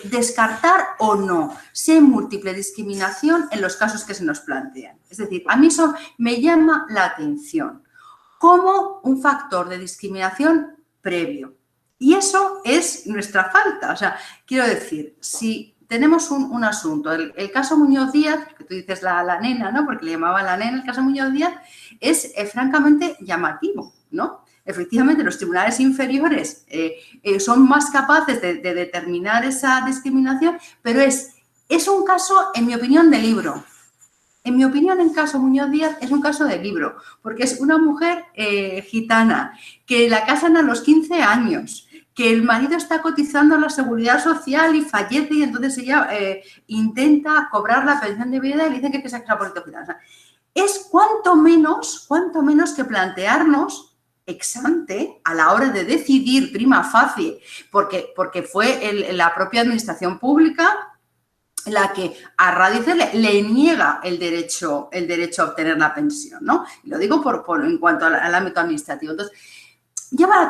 descartar o no ser múltiple discriminación en los casos que se nos plantean. Es decir, a mí eso me llama la atención como un factor de discriminación previo. Y eso es nuestra falta. O sea, quiero decir, si tenemos un asunto, el caso Muñoz Díaz, que tú dices la nena, ¿no? Porque le llamaban la nena, el caso Muñoz Díaz es francamente llamativo, ¿no? Efectivamente, los tribunales inferiores son más capaces de determinar esa discriminación, pero es un caso, en mi opinión, de libro. En mi opinión, el caso Muñoz Díaz es un caso de libro, porque es una mujer gitana que la casan a los 15 años, que el marido está cotizando a la seguridad social y fallece y entonces ella intenta cobrar la pensión de vida y le dicen que se ha casado por el gitano. O sea, es cuanto menos que plantearnos ex ante a la hora de decidir prima facie, porque fue la propia administración pública la que a radices le niega el derecho a obtener la pensión, ¿no? Y lo digo en cuanto al ámbito administrativo. Entonces, llama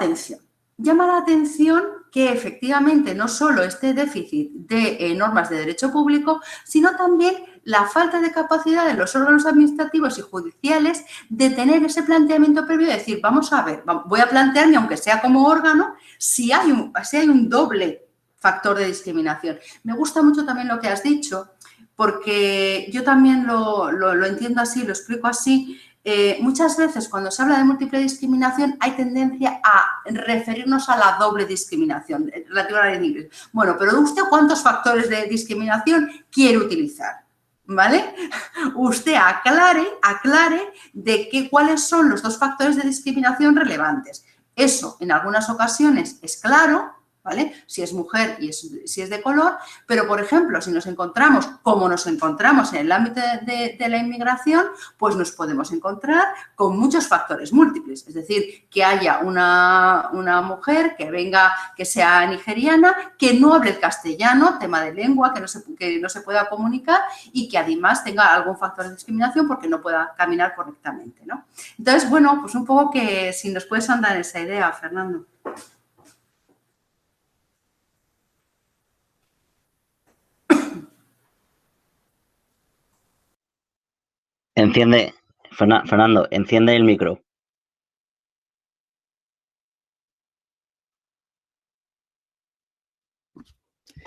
la atención que efectivamente no solo este déficit de normas de derecho público, sino también la falta de capacidad de los órganos administrativos y judiciales de tener ese planteamiento previo de decir, vamos a ver, voy a plantearme, aunque sea como órgano, si hay un doble factor de discriminación. Me gusta mucho también lo que has dicho, porque yo también lo entiendo así, lo explico así. Muchas veces cuando se habla de múltiple discriminación hay tendencia a referirnos a la doble discriminación relativa a la ley de ingresos. Bueno, pero ¿usted cuántos factores de discriminación quiere utilizar? ¿Vale? Usted aclare cuáles son los dos factores de discriminación relevantes. Eso en algunas ocasiones es claro, ¿vale? Si es mujer y si es de color, pero, por ejemplo, si nos encontramos, como nos encontramos en el ámbito de la inmigración, pues nos podemos encontrar con muchos factores múltiples. Es decir, que haya una mujer que venga, que sea nigeriana, que no hable el castellano, tema de lengua, que no se pueda comunicar y que además tenga algún factor de discriminación porque no pueda caminar correctamente, ¿no? Entonces, bueno, pues un poco que si nos puedes andar esa idea, Fernando. Enciende, Fernando, enciende el micro.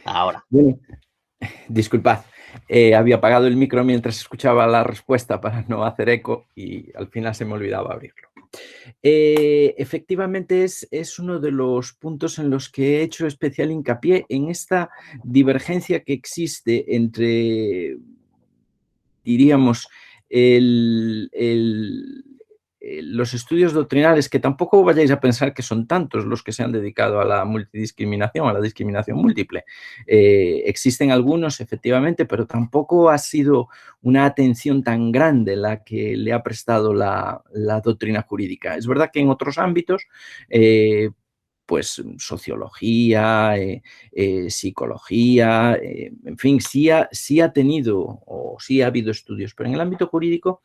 Ahora. Bueno, disculpad, había apagado el micro mientras escuchaba la respuesta para no hacer eco y al final se me olvidaba abrirlo. Efectivamente es uno de los puntos en los que he hecho especial hincapié en esta divergencia que existe entre, diríamos, los estudios doctrinales, que tampoco vayáis a pensar que son tantos los que se han dedicado a la multidiscriminación, a la discriminación múltiple. Existen algunos, efectivamente, pero tampoco ha sido una atención tan grande la que le ha prestado la doctrina jurídica. Es verdad que en otros ámbitos, pues sociología, psicología, en fin, sí ha tenido o sí ha habido estudios, pero en el ámbito jurídico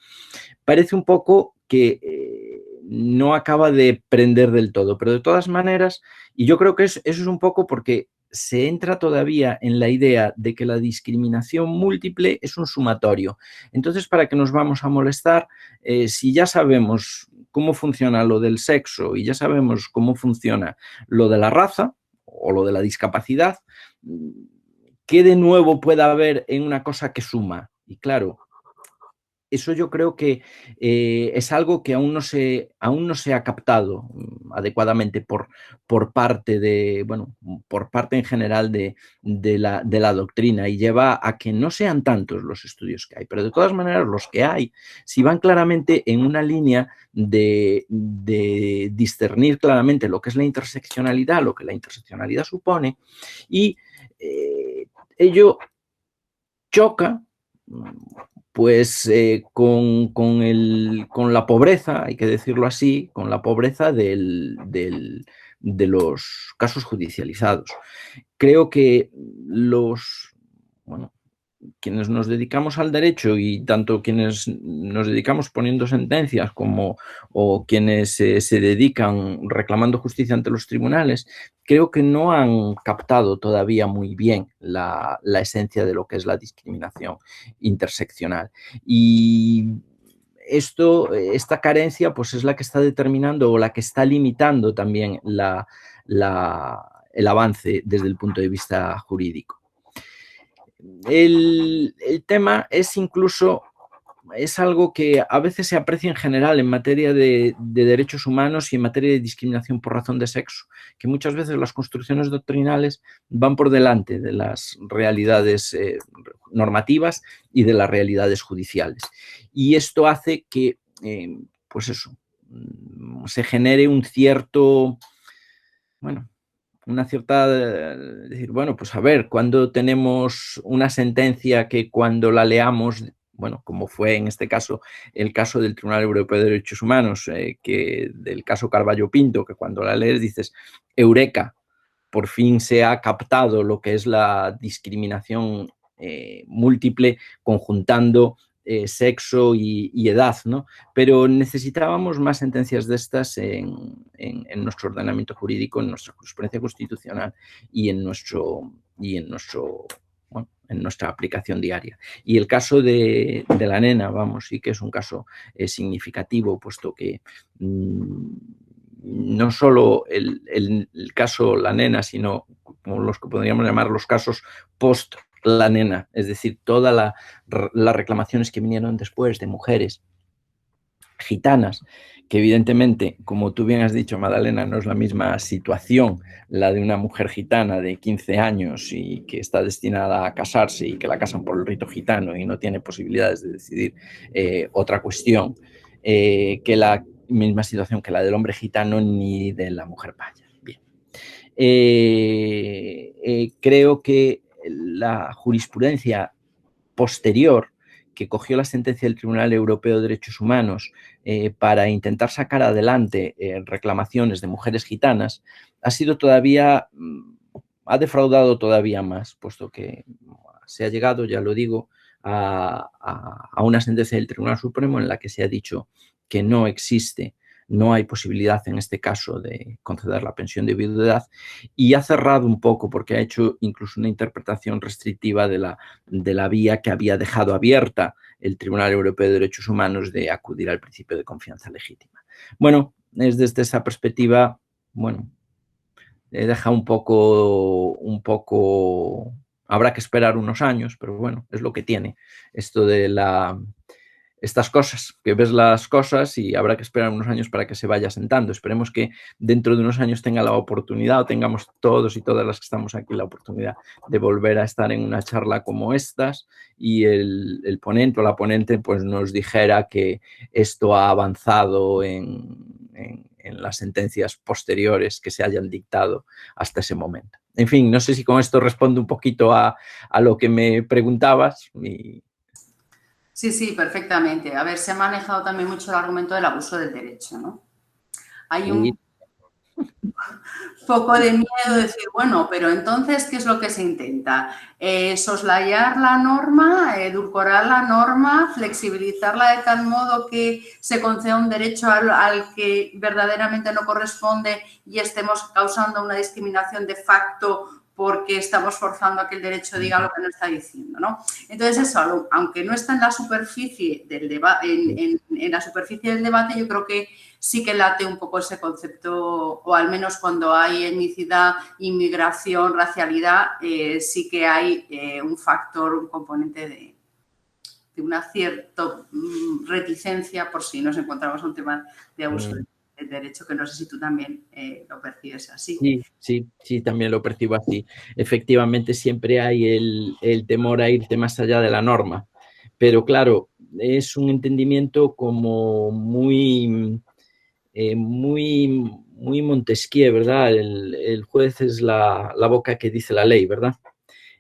parece un poco que no acaba de prender del todo, pero de todas maneras, y yo creo que eso es un poco porque se entra todavía en la idea de que la discriminación múltiple es un sumatorio. Entonces, ¿para qué nos vamos a molestar si ya sabemos cómo funciona lo del sexo y ya sabemos cómo funciona lo de la raza o lo de la discapacidad? ¿Qué de nuevo puede haber en una cosa que suma? Y claro, eso yo creo que es algo que aún no se ha captado adecuadamente por parte de, bueno, por parte en general de la doctrina, y lleva a que no sean tantos los estudios que hay. Pero de todas maneras, los que hay, si van claramente en una línea de discernir claramente lo que es la interseccionalidad, lo que la interseccionalidad supone, y ello choca pues con la pobreza, hay que decirlo así, con la pobreza de los casos judicializados. Creo que quienes nos dedicamos al derecho, y tanto quienes nos dedicamos poniendo sentencias como quienes se dedican reclamando justicia ante los tribunales, creo que no han captado todavía muy bien la esencia de lo que es la discriminación interseccional. Y esta carencia pues es la que está determinando o la que está limitando también el avance desde el punto de vista jurídico. El tema es incluso, es algo que a veces se aprecia en general en materia de derechos humanos y en materia de discriminación por razón de sexo, que muchas veces las construcciones doctrinales van por delante de las realidades normativas y de las realidades judiciales. Y esto hace que, pues eso, se genere un cierto, una cierta, decir, bueno, pues a ver, cuando tenemos una sentencia que cuando la leamos, bueno, como fue en este caso el caso del Tribunal Europeo de Derechos Humanos, que del caso Carballo Pinto, que cuando la lees dices, eureka, por fin se ha captado lo que es la discriminación múltiple, conjuntando sexo y edad, ¿no? Pero necesitábamos más sentencias de estas en nuestro ordenamiento jurídico, en nuestra jurisprudencia constitucional y en nuestro en nuestra aplicación diaria. Y el caso de la nena, vamos, sí que es un caso significativo, puesto que no solo el caso la nena, sino como los que podríamos llamar los casos post la nena, es decir, todas las reclamaciones que vinieron después de mujeres gitanas, que evidentemente, como tú bien has dicho, Magdalena, no es la misma situación la de una mujer gitana de 15 años y que está destinada a casarse y que la casan por el rito gitano y no tiene posibilidades de decidir otra cuestión, que la misma situación que la del hombre gitano ni de la mujer paya. Bien. Creo que la jurisprudencia posterior que cogió la sentencia del Tribunal Europeo de Derechos Humanos para intentar sacar adelante reclamaciones de mujeres gitanas, ha defraudado todavía más, puesto que se ha llegado, ya lo digo, a una sentencia del Tribunal Supremo en la que se ha dicho que no hay posibilidad en este caso de conceder la pensión de viudedad, y ha cerrado un poco porque ha hecho incluso una interpretación restrictiva de la vía que había dejado abierta el Tribunal Europeo de Derechos Humanos de acudir al principio de confianza legítima. Bueno, es desde esa perspectiva, bueno, deja un poco, habrá que esperar unos años, pero bueno, es lo que tiene esto de estas cosas, que ves las cosas y habrá que esperar unos años para que se vaya sentando. Esperemos que dentro de unos años tenga la oportunidad, o tengamos todos y todas las que estamos aquí la oportunidad de volver a estar en una charla como estas y el ponente o la ponente pues nos dijera que esto ha avanzado en las sentencias posteriores que se hayan dictado hasta ese momento. En fin, no sé si con esto respondo un poquito a lo que me preguntabas. Sí, sí, perfectamente. A ver, se ha manejado también mucho el argumento del abuso del derecho, ¿no? Hay un poco de miedo de decir, bueno, pero entonces, ¿qué es lo que se intenta? Soslayar la norma, edulcorar la norma, flexibilizarla de tal modo que se conceda un derecho al que verdaderamente no corresponde y estemos causando una discriminación de facto porque estamos forzando a que el derecho diga lo que no está diciendo, ¿no? Entonces, eso, aunque no está en la superficie del debate, en la superficie del debate, yo creo que sí que late un poco ese concepto, o al menos cuando hay etnicidad, inmigración, racialidad, sí que hay un factor, un componente de una cierta reticencia por si nos encontramos un tema de abuso del derecho, que no sé si tú también lo percibes así. Sí, también lo percibo así. Efectivamente, siempre hay el temor a irte más allá de la norma, pero claro, es un entendimiento como muy Montesquieu, ¿verdad? El juez es la boca que dice la ley, ¿verdad?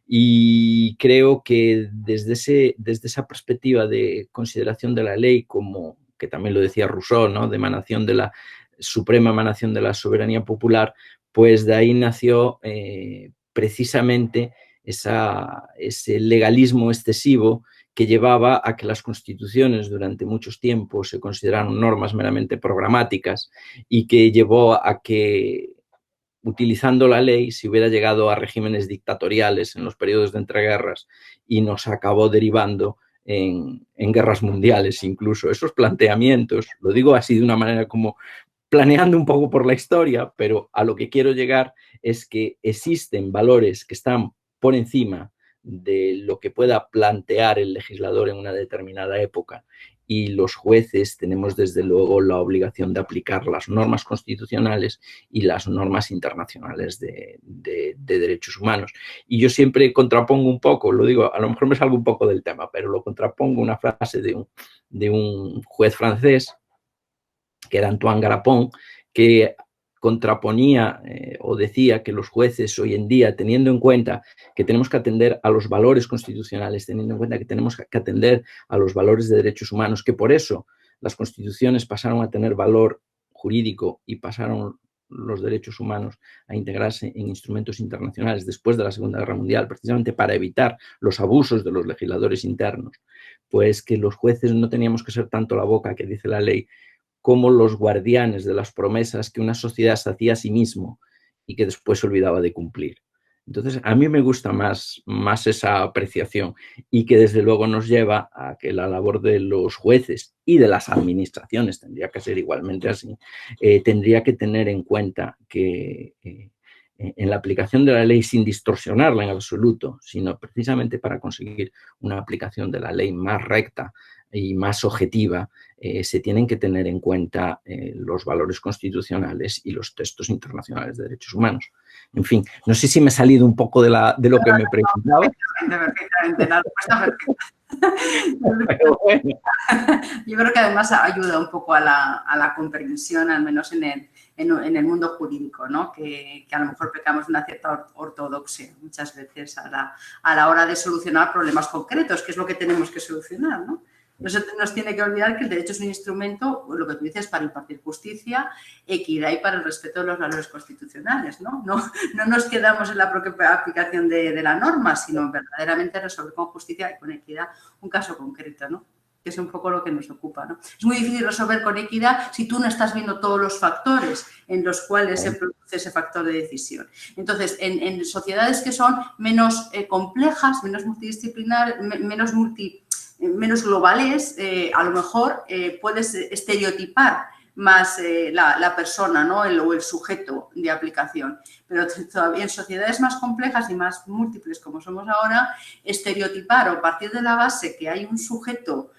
Y creo que desde esa perspectiva de consideración de la ley, como que también lo decía Rousseau, ¿no? De emanación de la suprema emanación de la soberanía popular, pues de ahí nació precisamente ese legalismo excesivo que llevaba a que las constituciones durante muchos tiempos se consideraran normas meramente programáticas y que llevó a que, utilizando la ley, se hubiera llegado a regímenes dictatoriales en los periodos de entreguerras y nos acabó derivando en guerras mundiales incluso. Esos planteamientos, lo digo así de una manera como planeando un poco por la historia, pero a lo que quiero llegar es que existen valores que están por encima de lo que pueda plantear el legislador en una determinada época, y los jueces tenemos desde luego la obligación de aplicar las normas constitucionales y las normas internacionales de derechos humanos. Y yo siempre contrapongo un poco, lo digo, a lo mejor me salgo un poco del tema, pero lo contrapongo una frase de un juez francés, que era Antoine Garapon, que contraponía o decía que los jueces hoy en día, teniendo en cuenta que tenemos que atender a los valores constitucionales, teniendo en cuenta que tenemos que atender a los valores de derechos humanos, que por eso las constituciones pasaron a tener valor jurídico y pasaron los derechos humanos a integrarse en instrumentos internacionales después de la Segunda Guerra Mundial, precisamente para evitar los abusos de los legisladores internos, pues que los jueces no teníamos que ser tanto la boca que dice la ley, como los guardianes de las promesas que una sociedad se hacía a sí mismo y que después se olvidaba de cumplir. Entonces, a mí me gusta más esa apreciación y que desde luego nos lleva a que la labor de los jueces y de las administraciones tendría que ser igualmente así, tendría que tener en cuenta que en la aplicación de la ley sin distorsionarla en absoluto, sino precisamente para conseguir una aplicación de la ley más recta y más objetiva, se tienen que tener en cuenta los valores constitucionales y los textos internacionales de derechos humanos. En fin, no sé si me he salido un poco de lo que me preguntaba. Perfectamente, la respuesta perfecta. Pero bueno. Yo creo que además ayuda un poco a la comprensión, al menos en el mundo jurídico, ¿no? Que a lo mejor pecamos de una cierta ortodoxia muchas veces a la hora de solucionar problemas concretos, que es lo que tenemos que solucionar, ¿no? No se nos tiene que olvidar que el derecho es un instrumento, lo que tú dices, para impartir justicia, equidad y para el respeto de los valores constitucionales, ¿no? No nos quedamos en la propia aplicación de la norma, sino verdaderamente resolver con justicia y con equidad un caso concreto, ¿no? Que es un poco lo que nos ocupa, ¿no? Es muy difícil resolver con equidad si tú no estás viendo todos los factores en los cuales se produce ese factor de decisión. Entonces, en sociedades que son menos complejas, menos multidisciplinares, menos globales, a lo mejor puedes estereotipar más la persona, ¿no? o el sujeto de aplicación. Pero todavía en sociedades más complejas y más múltiples como somos ahora, estereotipar o partir de la base que hay un sujeto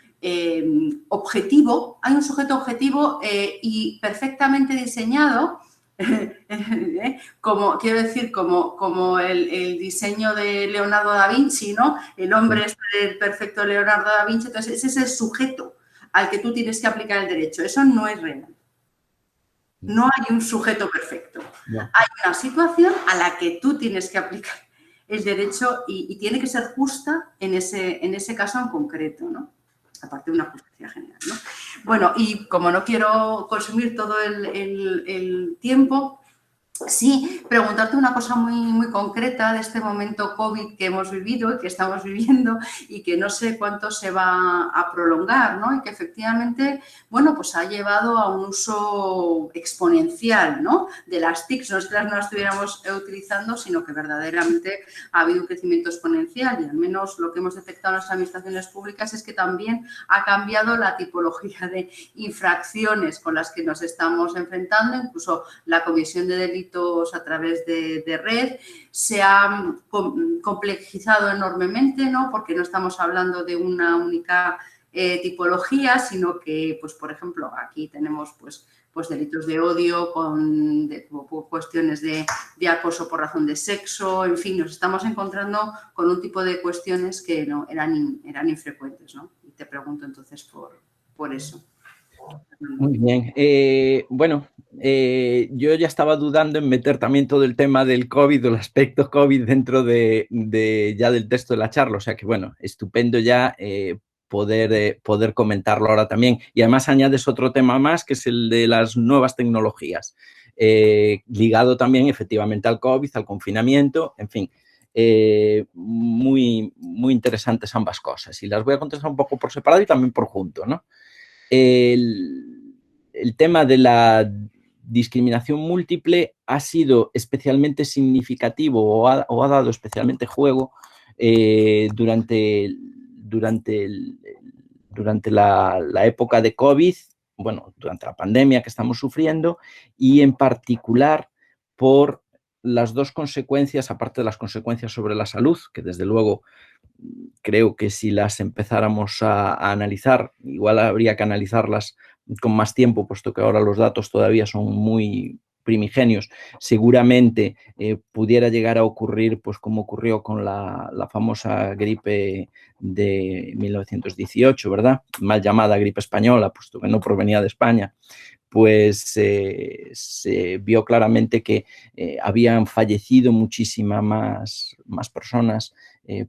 objetivo, y perfectamente diseñado, como quiero decir, como el diseño de Leonardo da Vinci, ¿no? El hombre es el perfecto Leonardo da Vinci, entonces ese es el sujeto al que tú tienes que aplicar el derecho. Eso no es real. No hay un sujeto perfecto. No. Hay una situación a la que tú tienes que aplicar el derecho y tiene que ser justa en ese caso en concreto, ¿no? Aparte de una justicia general, ¿no? Bueno, y como no quiero consumir todo el tiempo, sí, preguntarte una cosa muy concreta de este momento COVID que hemos vivido y que estamos viviendo y que no sé cuánto se va a prolongar, ¿no? Y que efectivamente, bueno, pues ha llevado a un uso exponencial, ¿no? De las TICs, no es que no las estuviéramos utilizando, sino que verdaderamente ha habido un crecimiento exponencial y al menos lo que hemos detectado en las administraciones públicas es que también ha cambiado la tipología de infracciones con las que nos estamos enfrentando, incluso la comisión de delitos a través de red, se ha complejizado enormemente, ¿no? Porque no estamos hablando de una única tipología, sino que, pues, por ejemplo, aquí tenemos pues delitos de odio, con cuestiones de acoso por razón de sexo, en fin, nos estamos encontrando con un tipo de cuestiones que no eran infrecuentes, ¿no? Y te pregunto entonces por eso. Muy bien. Bueno, yo ya estaba dudando en meter también todo el tema del COVID, el aspecto COVID dentro ya del texto de la charla. O sea que, bueno, estupendo ya poder comentarlo ahora también. Y además añades otro tema más, que es el de las nuevas tecnologías, ligado también efectivamente al COVID, al confinamiento, en fin. Muy interesantes ambas cosas. Y las voy a contestar un poco por separado y también por junto, ¿no? El tema de la discriminación múltiple ha sido especialmente significativo o ha dado especialmente juego durante la época de COVID, bueno, durante la pandemia que estamos sufriendo y en particular por las dos consecuencias, aparte de las consecuencias sobre la salud, que desde luego creo que si las empezáramos a analizar, igual habría que analizarlas con más tiempo, puesto que ahora los datos todavía son muy primigenios, seguramente pudiera llegar a ocurrir, pues como ocurrió con la famosa gripe de 1918, ¿verdad? Mal llamada gripe española, puesto que no provenía de España, pues se vio claramente que habían fallecido muchísimas más personas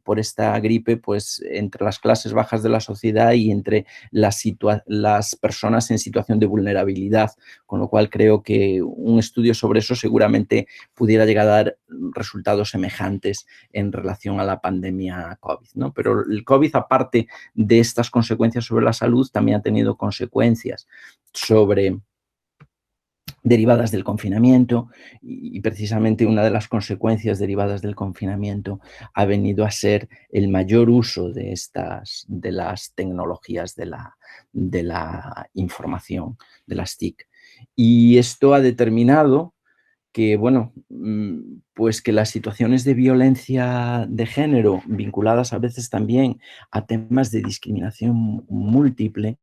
por esta gripe, pues entre las clases bajas de la sociedad y entre las personas en situación de vulnerabilidad, con lo cual creo que un estudio sobre eso seguramente pudiera llegar a dar resultados semejantes en relación a la pandemia COVID, ¿no? Pero el COVID, aparte de estas consecuencias sobre la salud, también ha tenido consecuencias sobre derivadas del confinamiento, y precisamente una de las consecuencias derivadas del confinamiento ha venido a ser el mayor uso de las tecnologías de la información, de las TIC. Y esto ha determinado que, bueno, pues que las situaciones de violencia de género, vinculadas a veces también a temas de discriminación múltiple,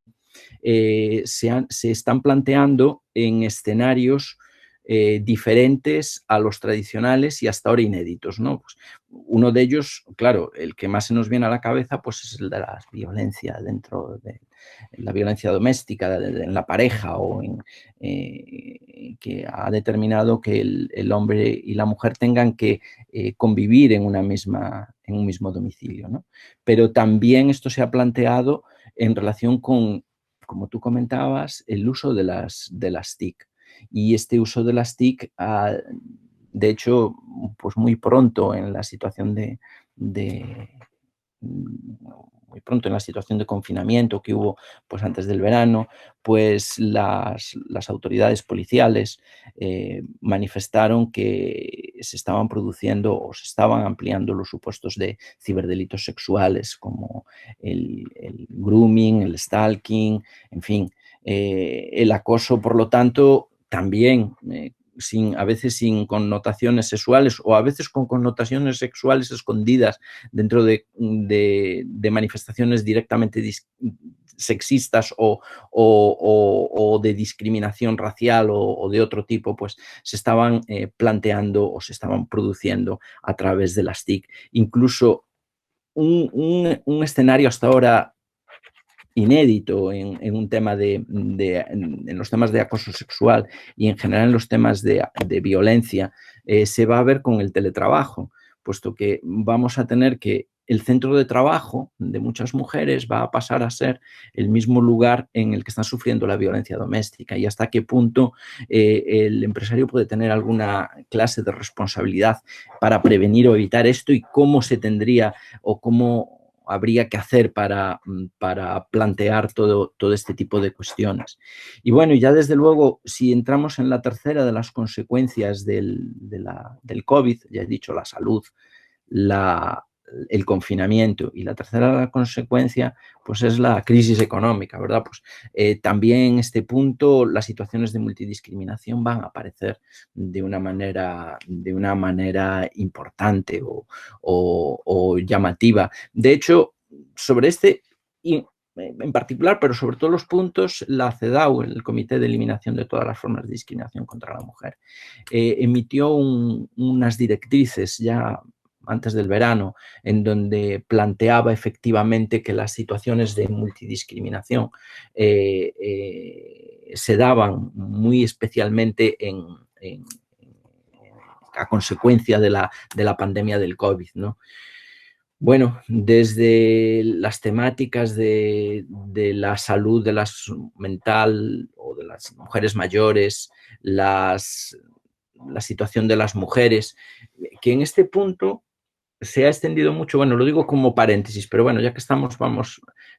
se están planteando en escenarios diferentes a los tradicionales y hasta ahora inéditos, ¿no? Pues uno de ellos, claro, el que más se nos viene a la cabeza, pues es el de la violencia dentro de la violencia doméstica, en la pareja, o que ha determinado que el hombre y la mujer tengan que convivir en un mismo domicilio, ¿no? Pero también esto se ha planteado en relación con, como tú comentabas, el uso de las TIC. Y este uso de las TIC, de hecho, pues muy pronto en la situación muy pronto en la situación de confinamiento que hubo pues antes del verano, pues las autoridades policiales manifestaron que se estaban produciendo o se estaban ampliando los supuestos de ciberdelitos sexuales, como el grooming, el stalking, en fin, el acoso, por lo tanto, también a veces sin connotaciones sexuales, o a veces con connotaciones sexuales escondidas dentro de manifestaciones directamente sexistas o de discriminación racial o de otro tipo, pues se estaban planteando o se estaban produciendo a través de las TIC. Incluso un escenario hasta ahora inédito en un tema en los temas de acoso sexual y en general en los temas de violencia, se va a ver con el teletrabajo, puesto que vamos a tener que el centro de trabajo de muchas mujeres va a pasar a ser el mismo lugar en el que están sufriendo la violencia doméstica, y hasta qué punto el empresario puede tener alguna clase de responsabilidad para prevenir o evitar esto, y cómo se tendría o cómo habría que hacer para plantear todo este tipo de cuestiones. Y bueno, ya desde luego, si entramos en la tercera de las consecuencias del COVID, ya he dicho la salud, el confinamiento, y la tercera consecuencia pues es la crisis económica, ¿verdad? Pues también en este punto las situaciones de multidiscriminación van a aparecer de una manera importante o llamativa. De hecho, sobre este en particular, pero sobre todos los puntos, la CEDAW, el Comité de Eliminación de todas las formas de discriminación contra la mujer, emitió unas directrices ya antes del verano, en donde planteaba efectivamente que las situaciones de multidiscriminación se daban muy especialmente a consecuencia de la pandemia del COVID, ¿no? Bueno, desde las temáticas de la salud mental o de las mujeres mayores, la situación de las mujeres, que en este punto se ha extendido mucho, bueno, lo digo como paréntesis, pero bueno, ya que estamos,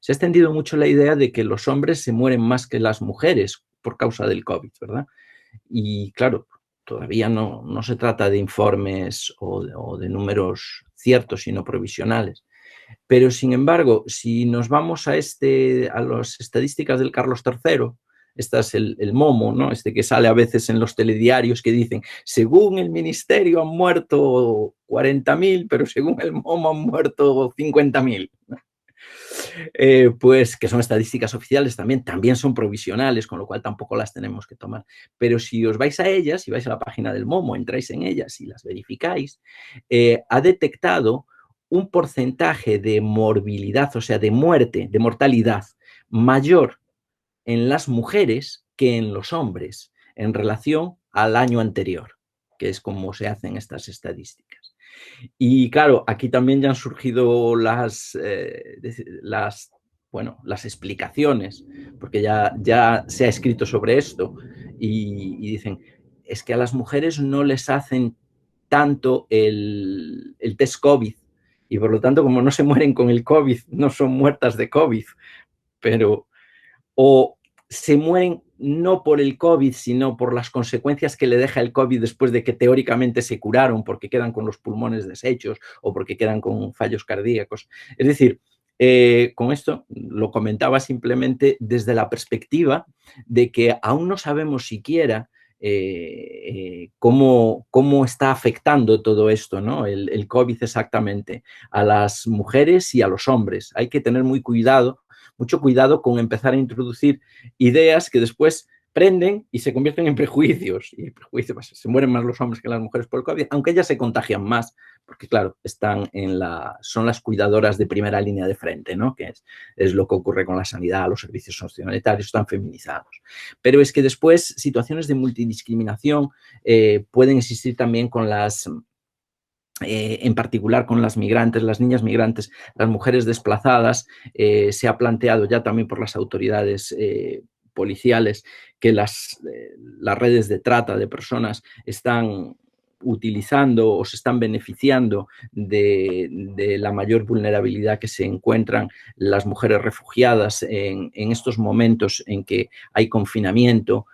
se ha extendido mucho la idea de que los hombres se mueren más que las mujeres por causa del COVID, ¿verdad? Y claro, todavía no se trata de informes o de números ciertos, sino provisionales. Pero, sin embargo, si nos vamos a las estadísticas del Carlos III, este es el MOMO, ¿no? Este que sale a veces en los telediarios, que dicen, según el ministerio han muerto 40.000, pero según el MOMO han muerto 50.000. Pues que son estadísticas oficiales también son provisionales, con lo cual tampoco las tenemos que tomar. Pero si os vais a ellas, si vais a la página del MOMO, entráis en ellas y las verificáis, ha detectado un porcentaje de morbilidad, o sea, de muerte, de mortalidad, mayor en las mujeres que en los hombres en relación al año anterior, que es como se hacen estas estadísticas. Y claro, aquí también ya han surgido las explicaciones, porque ya se ha escrito sobre esto, y dicen, es que a las mujeres no les hacen tanto el test COVID, y por lo tanto, como no se mueren con el COVID, no son muertas de COVID, pero o se mueren no por el COVID, sino por las consecuencias que le deja el COVID después de que teóricamente se curaron porque quedan con los pulmones deshechos o porque quedan con fallos cardíacos. Es decir, con esto lo comentaba simplemente desde la perspectiva de que aún no sabemos siquiera cómo está afectando todo esto, ¿no? El COVID exactamente, a las mujeres y a los hombres. Hay que tener mucho cuidado con empezar a introducir ideas que después prenden y se convierten en prejuicios. Y prejuicios, pues, se mueren más los hombres que las mujeres por el COVID, aunque ellas se contagian más, porque claro, son las cuidadoras de primera línea de frente, ¿no? Que es lo que ocurre con la sanidad, los servicios sociosanitarios están feminizados. Pero es que después situaciones de multidiscriminación pueden existir también con en particular con las migrantes, las niñas migrantes, las mujeres desplazadas. Se ha planteado ya también por las autoridades policiales que las redes de trata de personas están utilizando o se están beneficiando de la mayor vulnerabilidad que se encuentran las mujeres refugiadas en estos momentos en que hay confinamiento.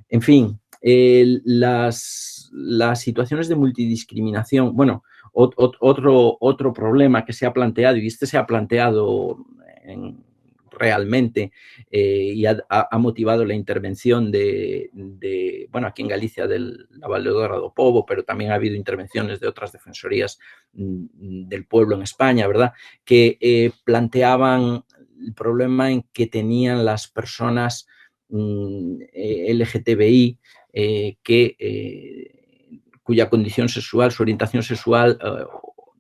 En fin, las situaciones de multidiscriminación, bueno, otro problema que se ha planteado, y este se ha planteado realmente y ha motivado la intervención bueno, aquí en Galicia de la Valedora do Pobo, pero también ha habido intervenciones de otras defensorías del pueblo en España, ¿verdad?, que planteaban el problema en que tenían las personas LGTBI cuya condición sexual, su orientación sexual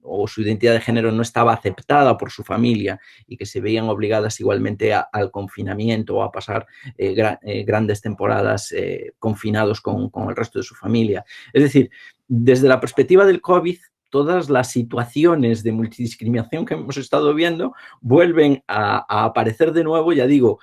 o su identidad de género no estaba aceptada por su familia y que se veían obligadas igualmente al confinamiento o a pasar grandes temporadas confinados con el resto de su familia. Es decir, desde la perspectiva del COVID, todas las situaciones de multidiscriminación que hemos estado viendo vuelven a aparecer de nuevo, ya digo,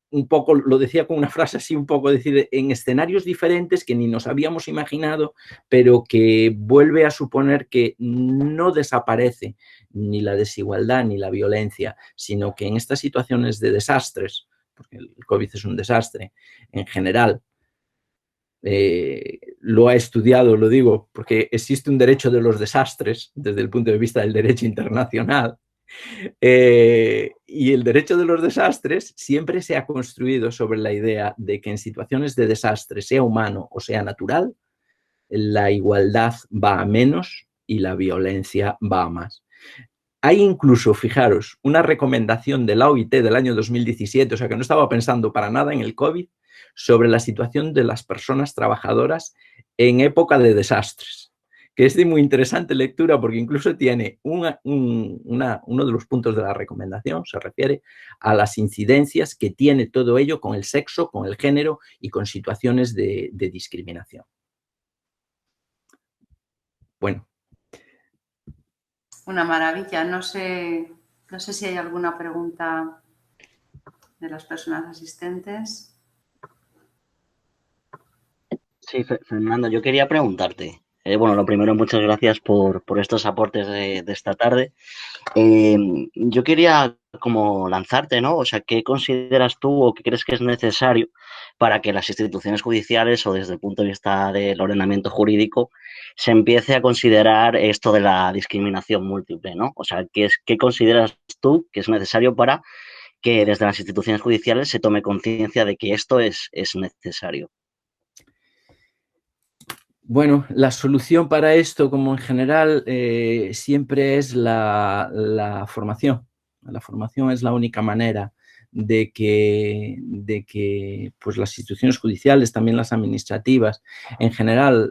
un poco, lo decía con una frase así, un poco decir, en escenarios diferentes que ni nos habíamos imaginado, pero que vuelve a suponer que no desaparece ni la desigualdad ni la violencia, sino que en estas situaciones de desastres, porque el COVID es un desastre en general, lo ha estudiado, lo digo, porque existe un derecho de los desastres desde el punto de vista del derecho internacional. Y el derecho de los desastres siempre se ha construido sobre la idea de que en situaciones de desastre, sea humano o sea natural, la igualdad va a menos y la violencia va a más. Hay incluso, fijaros, una recomendación de la OIT del año 2017, o sea que no estaba pensando para nada en el COVID, sobre la situación de las personas trabajadoras en época de desastres, que es de muy interesante lectura porque incluso tiene uno de los puntos de la recomendación, se refiere a las incidencias que tiene todo ello con el sexo, con el género y con situaciones de discriminación. Bueno. Una maravilla. No sé si hay alguna pregunta de las personas asistentes. Sí, Fernando, yo quería preguntarte. Bueno, lo primero, muchas gracias por estos aportes de esta tarde. Yo quería como lanzarte, ¿no? O sea, ¿qué consideras tú o qué crees que es necesario para que las instituciones judiciales o desde el punto de vista del ordenamiento jurídico se empiece a considerar esto de la discriminación múltiple, ¿no? O sea, ¿qué consideras tú que es necesario para que desde las instituciones judiciales se tome conciencia de que esto es necesario? Bueno, la solución para esto, como en general, siempre es la formación. La formación es la única manera de que pues, las instituciones judiciales, también las administrativas, en general,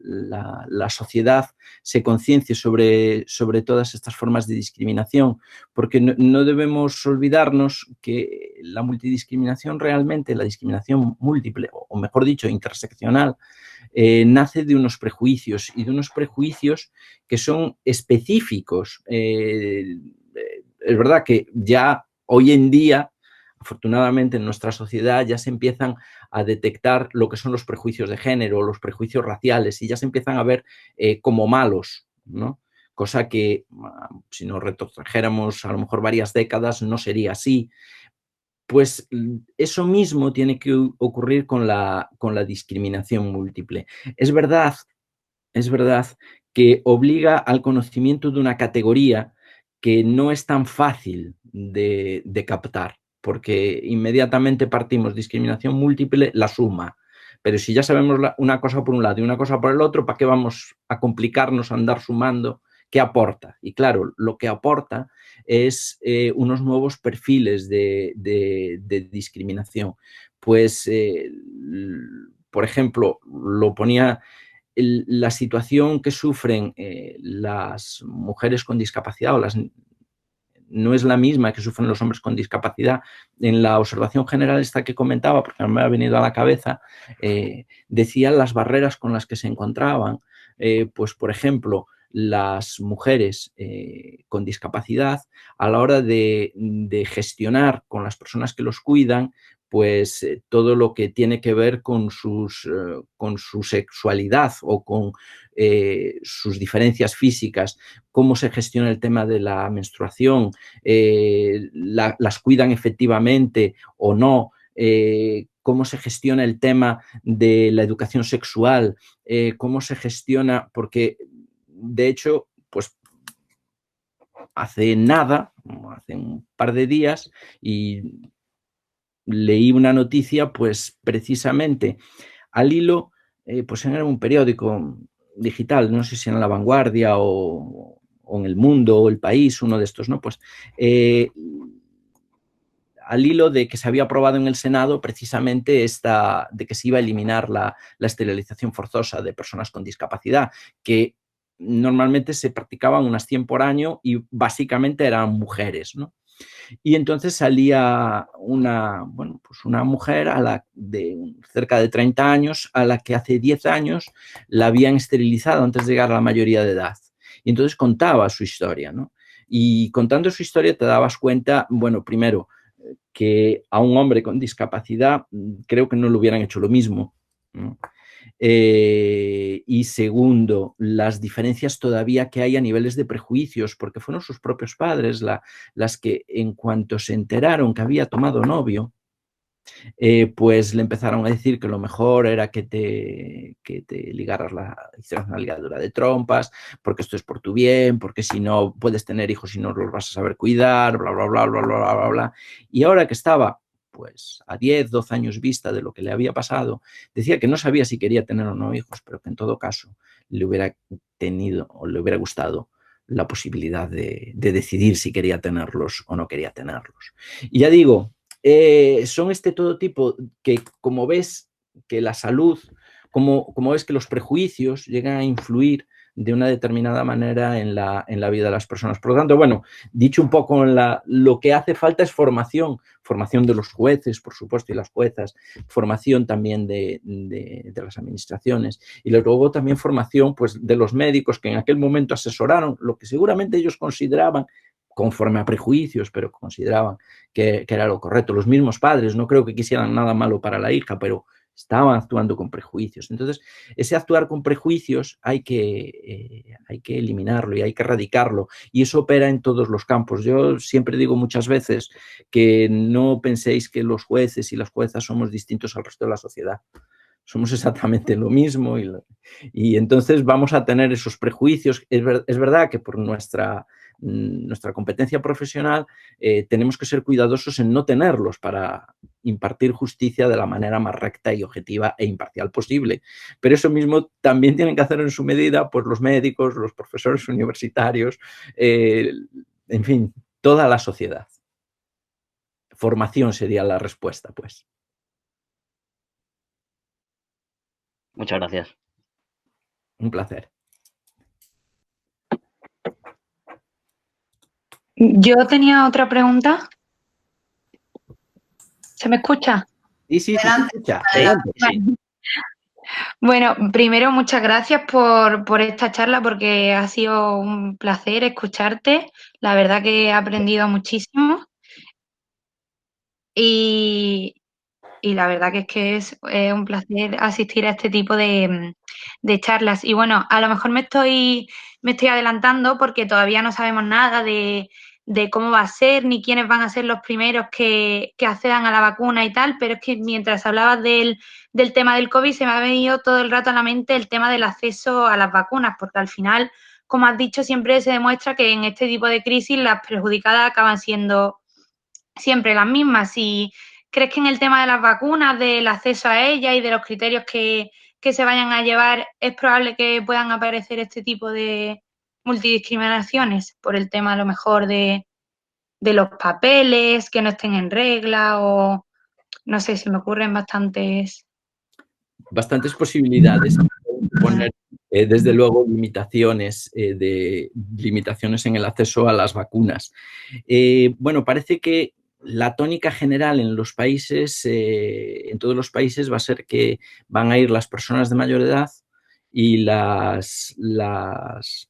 la sociedad se conciencie sobre todas estas formas de discriminación, porque no debemos olvidarnos que la multidiscriminación realmente, la discriminación múltiple, o mejor dicho, interseccional, nace de unos prejuicios y de unos prejuicios que son específicos. Es verdad que ya hoy en día, afortunadamente en nuestra sociedad, ya se empiezan a detectar lo que son los prejuicios de género, los prejuicios raciales, y ya se empiezan a ver como malos, ¿no? Cosa que, si nos retrojéramos a lo mejor varias décadas, no sería así. Pues eso mismo tiene que ocurrir con la discriminación múltiple. Es verdad que obliga al conocimiento de una categoría que no es tan fácil de captar, porque inmediatamente partimos discriminación múltiple, la suma. Pero si ya sabemos una cosa por un lado y una cosa por el otro, ¿para qué vamos a complicarnos a andar sumando? ¿Qué aporta? Y claro, lo que aporta es unos nuevos perfiles de discriminación. Pues, por ejemplo, lo ponía la situación que sufren las mujeres con discapacidad o no es la misma que sufren los hombres con discapacidad. En la observación general esta que comentaba, porque no me ha venido a la cabeza, decían las barreras con las que se encontraban. Pues, por ejemplo, las mujeres con discapacidad a la hora de gestionar con las personas que los cuidan, pues todo lo que tiene que ver con su sexualidad o con sus diferencias físicas, cómo se gestiona el tema de la menstruación, las cuidan efectivamente o no, cómo se gestiona el tema de la educación sexual, cómo se gestiona, porque de hecho, pues hace nada, hace un par de días, y leí una noticia, pues precisamente al hilo, pues en un periódico digital, no sé si en La Vanguardia o en El Mundo o El País, uno de estos, ¿no? Pues al hilo de que se había aprobado en el Senado precisamente de que se iba a eliminar la esterilización forzosa de personas con discapacidad, que normalmente se practicaban unas 100 por año y básicamente eran mujeres, ¿no? Y entonces salía pues una mujer de cerca de 30 años a la que hace 10 años la habían esterilizado antes de llegar a la mayoría de edad. Y entonces contaba su historia, ¿no? Y contando su historia te dabas cuenta, bueno, primero, que a un hombre con discapacidad creo que no le hubieran hecho lo mismo, ¿no? Y segundo, las diferencias todavía que hay a niveles de prejuicios, porque fueron sus propios padres las que en cuanto se enteraron que había tomado novio, pues le empezaron a decir que lo mejor era que te ligaras hicieras una ligadura de trompas, porque esto es por tu bien, porque si no puedes tener hijos y no los vas a saber cuidar, bla, bla, bla, bla, bla, bla, bla, bla. Y ahora que estaba pues a 10, 12 años vista de lo que le había pasado, decía que no sabía si quería tener o no hijos, pero que en todo caso le hubiera tenido o le hubiera gustado la posibilidad de decidir si quería tenerlos o no quería tenerlos. Y ya digo, son todo tipo que, como ves, que la salud, como ves que los prejuicios llegan a influir de una determinada manera en la vida de las personas. Por lo tanto, bueno, dicho un poco, lo que hace falta es formación de los jueces, por supuesto, y las juezas, formación también de las administraciones, y luego también formación pues, de los médicos que en aquel momento asesoraron lo que seguramente ellos consideraban conforme a prejuicios, pero consideraban que era lo correcto. Los mismos padres no creo que quisieran nada malo para la hija, pero estaban actuando con prejuicios. Entonces, ese actuar con prejuicios hay que eliminarlo y hay que erradicarlo. Y eso opera en todos los campos. Yo siempre digo muchas veces que no penséis que los jueces y las juezas somos distintos al resto de la sociedad. Somos exactamente lo mismo y entonces vamos a tener esos prejuicios. Es verdad que por nuestra competencia profesional tenemos que ser cuidadosos en no tenerlos para impartir justicia de la manera más recta y objetiva e imparcial posible. Pero eso mismo también tienen que hacer en su medida pues, los médicos, los profesores universitarios, en fin, toda la sociedad. Formación sería la respuesta, pues. Muchas gracias. Un placer. Yo tenía otra pregunta. ¿Se me escucha? Sí, se escucha. Adelante. Sí. Bueno, primero muchas gracias por esta charla porque ha sido un placer escucharte. La verdad que he aprendido muchísimo y la verdad que es un placer asistir a este tipo de charlas. Y bueno, a lo mejor me estoy adelantando porque todavía no sabemos nada de de cómo va a ser, ni quiénes van a ser los primeros que accedan a la vacuna y tal, pero es que mientras hablabas del tema del COVID se me ha venido todo el rato a la mente el tema del acceso a las vacunas, porque al final, como has dicho, siempre se demuestra que en este tipo de crisis las perjudicadas acaban siendo siempre las mismas. Si crees que en el tema de las vacunas, del acceso a ellas y de los criterios que se vayan a llevar, es probable que puedan aparecer este tipo de multidiscriminaciones por el tema a lo mejor de los papeles que no estén en regla o no sé, se me ocurren bastantes posibilidades. Poner, desde luego, limitaciones en el acceso a las vacunas. Bueno, parece que la tónica general en los países, en todos los países, va a ser que van a ir las personas de mayor edad y las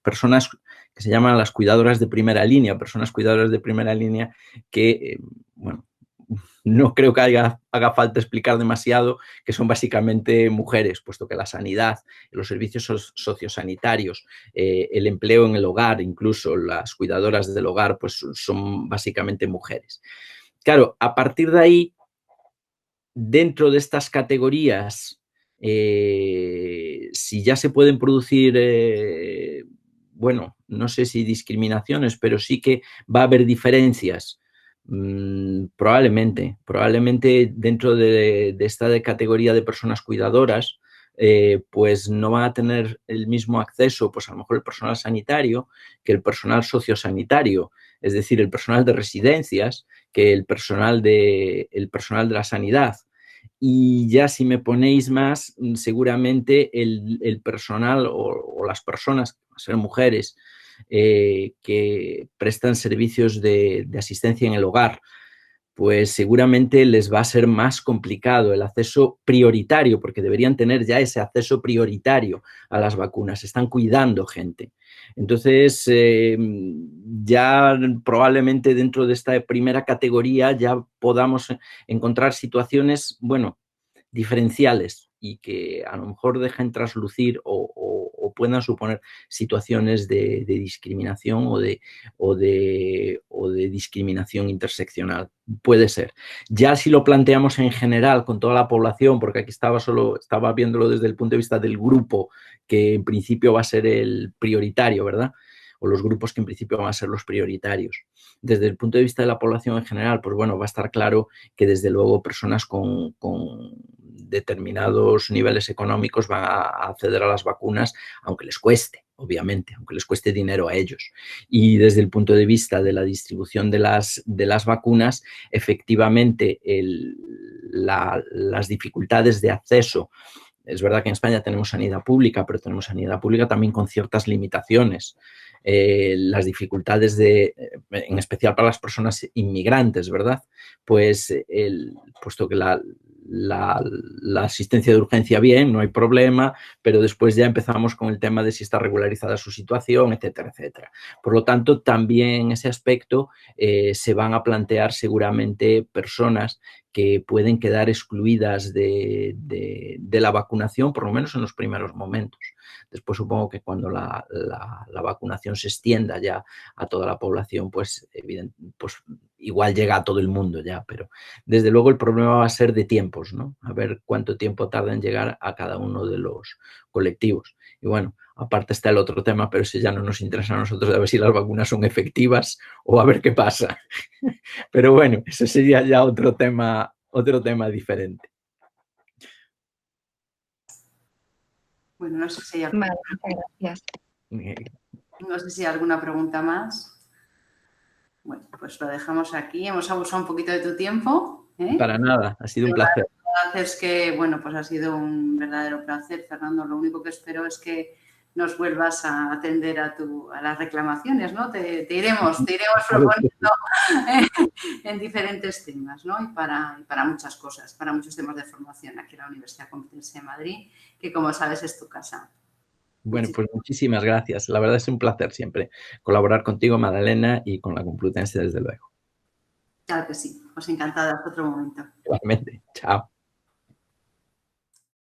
personas que se llaman las cuidadoras de primera línea, personas cuidadoras de primera línea que, bueno, no creo que haga falta explicar demasiado que son básicamente mujeres, puesto que la sanidad, los servicios sociosanitarios, el empleo en el hogar, incluso las cuidadoras del hogar, pues son básicamente mujeres. Claro, a partir de ahí, dentro de estas categorías, si ya se pueden producir, bueno, no sé si discriminaciones, pero sí que va a haber diferencias. Probablemente dentro de esta categoría de personas cuidadoras, pues no van a tener el mismo acceso, pues a lo mejor el personal sanitario que el personal sociosanitario, es decir, el personal de residencias que el personal de la sanidad. Y ya si me ponéis más, seguramente el personal o las personas, a ser mujeres, que prestan servicios de asistencia en el hogar, pues seguramente les va a ser más complicado el acceso prioritario, porque deberían tener ya ese acceso prioritario a las vacunas. Están cuidando gente. Entonces, ya probablemente dentro de esta primera categoría ya podamos encontrar situaciones, bueno, diferenciales y que a lo mejor dejen traslucir o puedan suponer situaciones de discriminación o de discriminación interseccional. Puede ser. Ya si lo planteamos en general con toda la población, porque aquí estaba viéndolo desde el punto de vista del grupo, que en principio va a ser el prioritario, ¿verdad? O los grupos que en principio van a ser los prioritarios. Desde el punto de vista de la población en general, pues bueno, va a estar claro que desde luego personas con determinados niveles económicos van a acceder a las vacunas, aunque les cueste, obviamente, aunque les cueste dinero a ellos. Y desde el punto de vista de la distribución de las vacunas, efectivamente las dificultades de acceso. Es verdad que en España tenemos sanidad pública, pero tenemos sanidad pública también con ciertas limitaciones. Las dificultades en especial para las personas inmigrantes, ¿verdad? Pues puesto que la asistencia de urgencia bien, no hay problema, pero después ya empezamos con el tema de si está regularizada su situación, etcétera, etcétera. Por lo tanto, también en ese aspecto se van a plantear seguramente personas que pueden quedar excluidas de la vacunación, por lo menos en los primeros momentos. Después supongo que cuando la vacunación se extienda ya a toda la población, pues igual llega a todo el mundo ya, pero desde luego el problema va a ser de tiempos, ¿no? A ver cuánto tiempo tarda en llegar a cada uno de los colectivos. Y bueno, aparte está el otro tema, pero ese ya no nos interesa a nosotros, a ver si las vacunas son efectivas o a ver qué pasa. Pero bueno, ese sería ya otro tema diferente. Bueno, no sé si hay Vale, muchas gracias. No sé si hay alguna pregunta más. Bueno, pues lo dejamos aquí. Hemos abusado un poquito de tu tiempo. Para nada, ha sido un placer. La verdad es que, bueno, pues ha sido un verdadero placer, Fernando. Lo único que espero es que nos vuelvas a atender a las reclamaciones, ¿no? Te iremos proponiendo en diferentes temas, ¿no? Y para muchas cosas, para muchos temas de formación aquí en la Universidad Complutense de Madrid, que como sabes es tu casa. Bueno, pues muchísimas gracias. La verdad es un placer siempre colaborar contigo, Madalena, y con la Complutense, desde luego. Claro que sí. Pues encantada. Hasta otro momento. Igualmente. Chao.